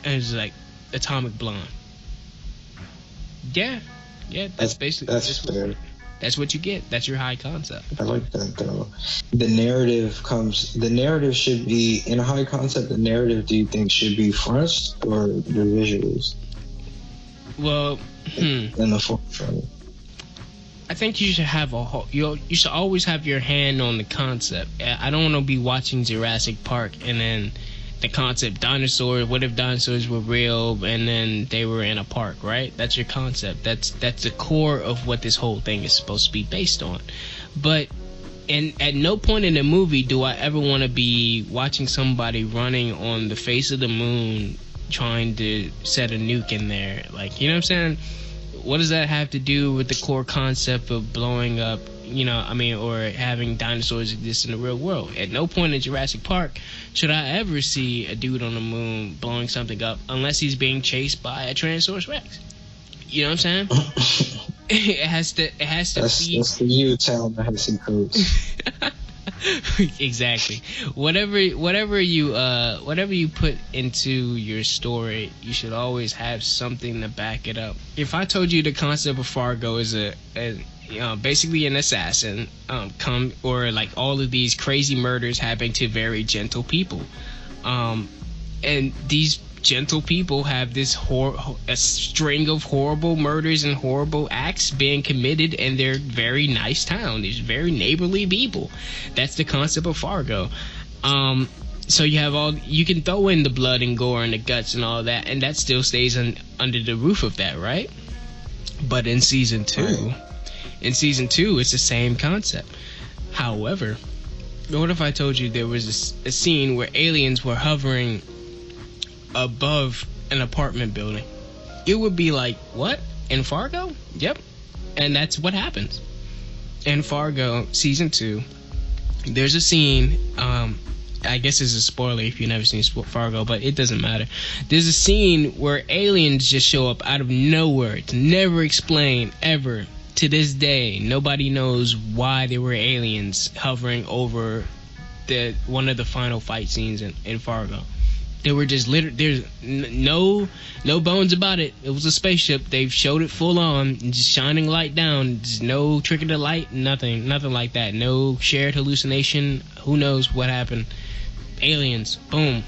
and it's like Atomic Blonde. Yeah, that's basically that's what you get. That's your high concept. I like that though. The narrative should be in a high concept. The narrative, do you think, should be first or the visuals? Well, in the forefront. I think you should have you should always have your hand on the concept. I don't want to be watching Jurassic Park and then the concept dinosaurs. What if dinosaurs were real and then they were in a park, right? That's your concept. That's the core of what this whole thing is supposed to be based on. But at no point in the movie do I ever want to be watching somebody running on the face of the moon trying to set a nuke in there. Like, you know what I'm saying? What does that have to do with the core concept of blowing up, you know, I mean, or having dinosaurs exist in the real world? At no point in Jurassic Park should I ever see a dude on the moon blowing something up unless he's being chased by a Tyrannosaurus Rex. You know what I'm saying? It has to be. That's the you telling the Hessian codes. Exactly. Whatever you put into your story, you should always have something to back it up. If I told you the concept of Fargo is basically an assassin, or like all of these crazy murders happen to very gentle people, and these gentle people have this a string of horrible murders and horrible acts being committed in their very nice town. These very neighborly people. That's the concept of Fargo. So you can throw in the blood and gore and the guts and all that, and that still stays under the roof of that, right? But in season two, it's the same concept. However, what if I told you there was a scene where aliens were hovering above an apartment building? It would be like, what? In Fargo? Yep. And that's what happens. In Fargo, season 2, there's a scene, I guess it's a spoiler if you've never seen Fargo, but it doesn't matter. There's a scene where aliens just show up out of nowhere. It's never explained, ever. To this day, nobody knows why there were aliens hovering over one of the final fight scenes in Fargo. They were just there's no bones about it. It was a spaceship. They've showed it full on, just shining light down. There's no trick of the light, nothing like that. No shared hallucination. Who knows what happened? Aliens, boom,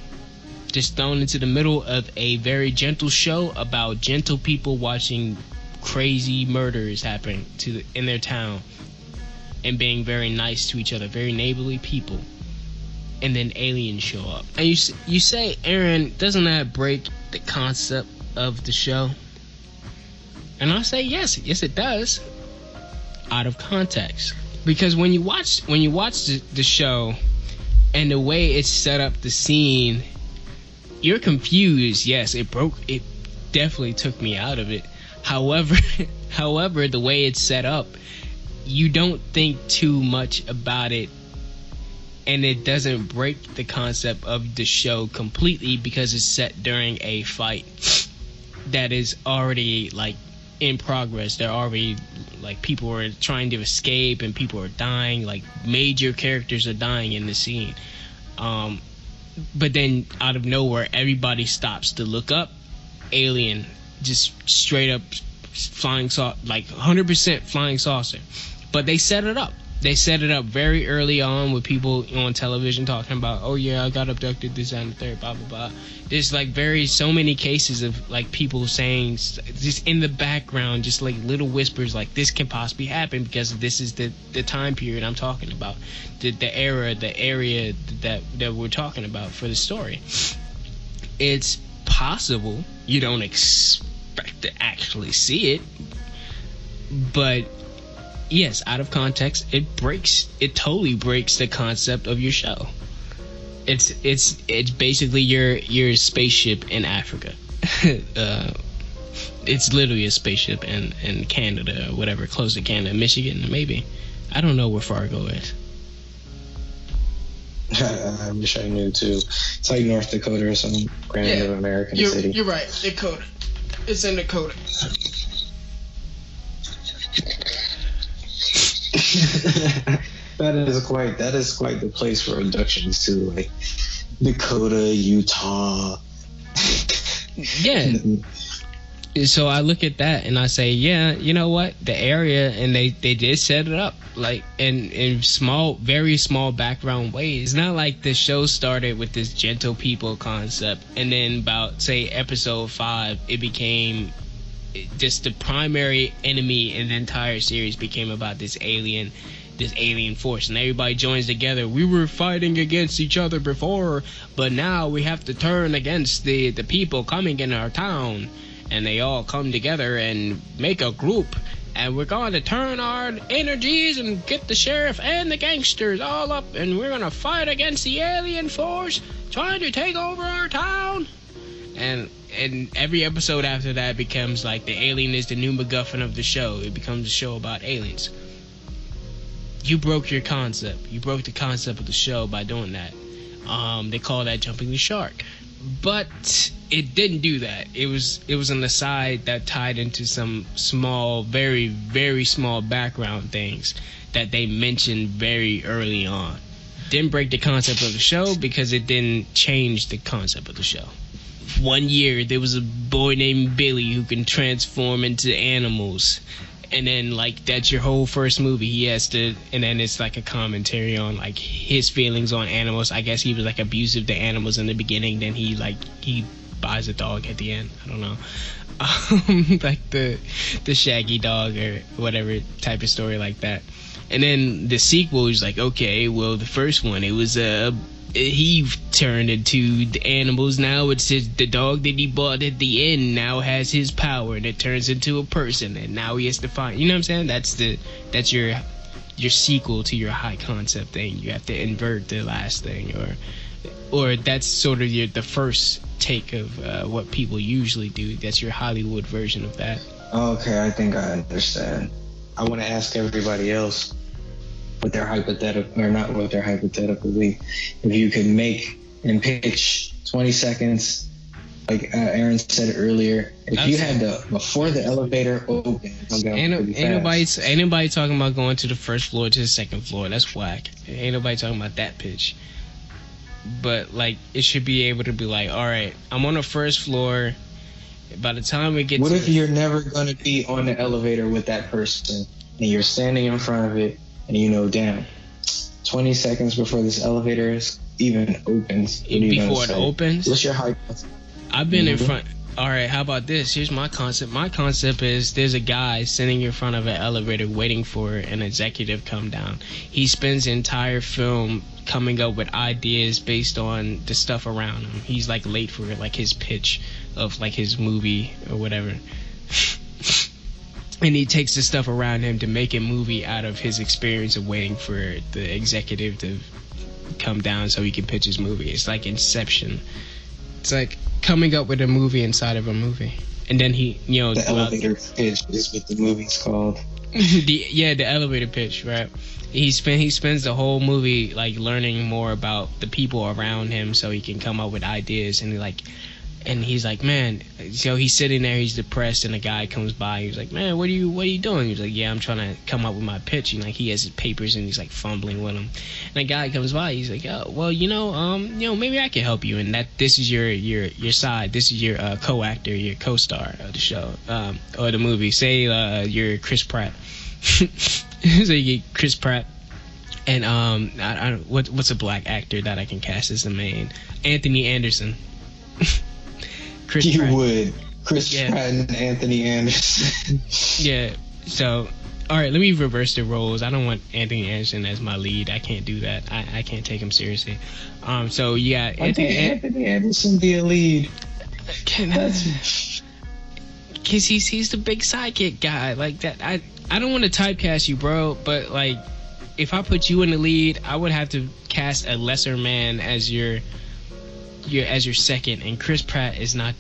just thrown into the middle of a very gentle show about gentle people watching crazy murders happen in their town and being very nice to each other, very neighborly people. And then aliens show up. And you say, Aaron, doesn't that break the concept of the show? And I say, yes it does. Out of context. Because when you watch the show and the way it's set up the scene, you're confused. Yes, it definitely took me out of it. However, the way it's set up, you don't think too much about it. And it doesn't break the concept of the show completely because it's set during a fight that is already like in progress. They're already like people are trying to escape and people are dying. Like major characters are dying in the scene. But then out of nowhere, everybody stops to look up. Alien, just straight up flying saucer, like 100% flying saucer. But they set it up. They set it up very early on with people on television talking about, oh yeah, I got abducted, this and the third, blah, blah, blah. There's like so many cases of like people saying just in the background, just like little whispers like this can possibly happen because this is the time period I'm talking about. The area that we're talking about for the story. It's possible you don't expect to actually see it, but yes, out of context, it totally breaks the concept of your show. It's basically your spaceship in Africa. It's literally a spaceship in Canada or whatever, close to Canada, Michigan, maybe. I don't know where Fargo is. I wish I knew too. It's like North Dakota or some random American city. You're right, Dakota. It's in Dakota. That is quite the place for abductions too, like Dakota, Utah. Yeah. So I look at that and I say, yeah, you know what? The area, and they did set it up like in small, very small background ways. It's not like the show started with this gentle people concept, and then about say episode 5, it became just the primary enemy in the entire series became about this alien force, and everybody joins together. We were fighting against each other before, but now we have to turn against the people coming in our town, and they all come together and make a group, and we're going to turn our energies and get the sheriff and the gangsters all up, and we're going to fight against the alien force trying to take over our town. And every episode after that becomes like the alien is the new MacGuffin of the show. It becomes a show about aliens. You broke your concept. You broke the concept of the show by doing that. They call that jumping the shark. But it didn't do that. It was an aside that tied into some small, very, very small background things that they mentioned very early on. Didn't break the concept of the show because it didn't change the concept of the show. One year, there was a boy named Billy who can transform into animals. And then, like, that's your whole first movie. He has to, and then it's like a commentary on, like, his feelings on animals. I guess he was, like, abusive to animals in the beginning. Then he buys a dog at the end. I don't know. Like the Shaggy dog or whatever type of story like that. And then the sequel is like, okay, well, the first one, it was he turned into the animals. Now it's the dog that he bought at the end now has his power, and it turns into a person, and now he has to find. You know what I'm saying? That's your sequel to your high concept thing. You have to invert the last thing, or that's sort of the first take of what people usually do. That's your Hollywood version of that. Okay, I think I understand. I want to ask everybody else what their hypothetical, or not what their hypothetical be. If you could make and pitch 20 seconds, like Aaron said earlier, if you had to, before the elevator opens, ain't nobody talking about going to the first floor to the second floor. That's whack. Ain't nobody talking about that pitch. But like, it should be able to be like, all right, I'm on the first floor. By the time we get what if you're never going to be on the elevator with that person and you're standing in front of it and you know, damn, 20 seconds before this elevator even opens. Before it opens? What's your hype? I've been in front. All right, how about this? Here's my concept. My concept is there's a guy sitting in front of an elevator waiting for an executive come down. He spends the entire film coming up with ideas based on the stuff around him. He's like late for like his pitch of like his movie or whatever. And he takes the stuff around him to make a movie out of his experience of waiting for the executive to come down so he can pitch his movie. It's like Inception. It's like coming up with a movie inside of a movie. And then he, you know... The elevator pitch is what the movie's called. the elevator pitch, right? He spends the whole movie like learning more about the people around him so he can come up with ideas. And he's like, man, so he's sitting there, he's depressed, and a guy comes by. He's like, man, what are you doing? He's like, yeah, I'm trying to come up with my pitch. And like, he has his papers and he's like fumbling with them. And a guy comes by, he's like, oh, well, maybe I can help you. And this is your side. This is your co-actor, your co-star of the show or the movie. Say you're Chris Pratt. So you get Chris Pratt. And what's a black actor that I can cast as the main? Anthony Anderson. Chris Pratt would. Chris Pratt and Anthony Anderson. Yeah. So, all right, let me reverse the roles. I don't want Anthony Anderson as my lead. I can't do that. I can't take him seriously. So you got Anthony Anderson be a lead. Because he's the big sidekick guy like that. I don't want to typecast you, bro. But like, if I put you in the lead, I would have to cast a lesser man as your second, and Chris Pratt is not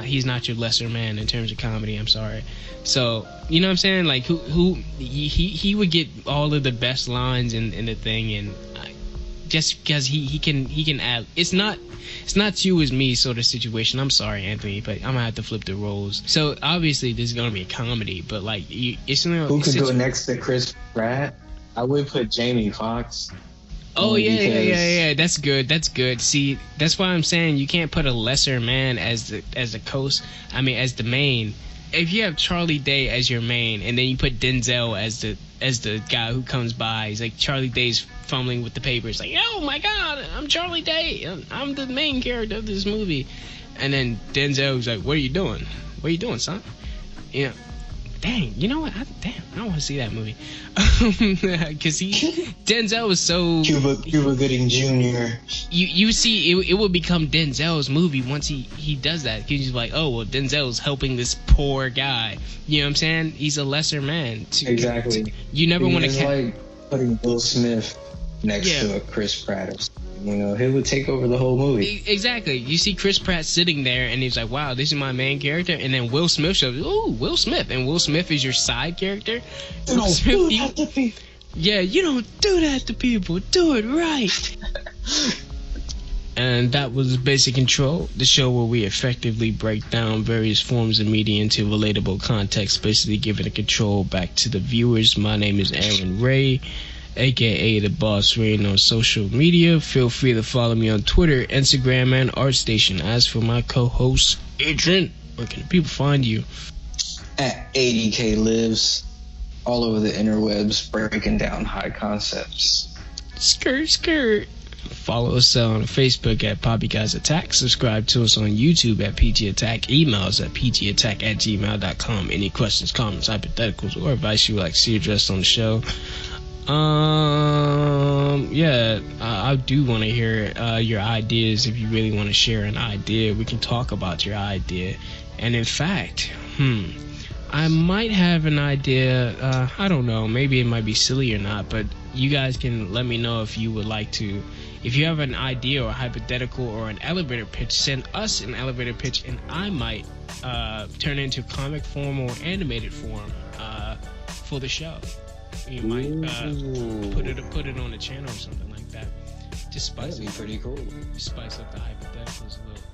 he's not your lesser man in terms of comedy. I'm sorry. So you know what I'm saying? Like he would get all of the best lines in the thing, and just because he can add. It's not you as me sort of situation. I'm sorry, Anthony, but I'm gonna have to flip the roles. So obviously this is gonna be a comedy, but like it's who could go next to Chris Pratt? I would put Jamie Foxx. Oh yeah. That's good. See, that's why I'm saying you can't put a lesser man as the main. If you have Charlie Day as your main, and then you put Denzel as the guy who comes by, he's like Charlie Day's fumbling with the papers, like, oh my God, I'm Charlie Day, I'm the main character of this movie, and then Denzel's like, what are you doing, son? You know. Dang, you know what? I want to see that movie. Because Denzel was so... Cuba Gooding Jr. You see, it will become Denzel's movie once he does that. Because he's like, oh, well, Denzel's helping this poor guy. You know what I'm saying? He's a lesser man. Exactly. You never want to... It's like putting Will Smith next to a Chris Pratt or something. You know, he would take over the whole movie. Exactly. You see Chris Pratt sitting there, and he's like, wow, this is my main character. And then Will Smith shows, ooh, Will Smith. And Will Smith is your side character. Will Smith, yeah, you don't do that to people. Do it right. And that was Basic Control, the show where we effectively break down various forms of media into relatable context, basically giving the control back to the viewers. My name is Aaron Ray, aka the Boss Rain on social media. Feel free to follow me on Twitter, Instagram, and ArtStation. As for my co-host, Adrian, where can people find you? At 80K Lives, all over the interwebs, breaking down high concepts. Skirt. Follow us on Facebook at Poppy Guys Attack. Subscribe to us on YouTube at PG Attack. Email us at pgattack@gmail.com. Any questions, comments, hypotheticals, or advice you would like to see addressed on the show. I do want to hear your ideas. If you really want to share an idea, we can talk about your idea. And in fact, I might have an idea. I don't know. Maybe it might be silly or not, but you guys can let me know if you would like to. If you have an idea or a hypothetical or an elevator pitch, send us an elevator pitch, and I might turn it into comic form or animated form for the show. You might put it on the channel or something like that. Just spice That'd be up, pretty cool. spice up the hypotheticals a little.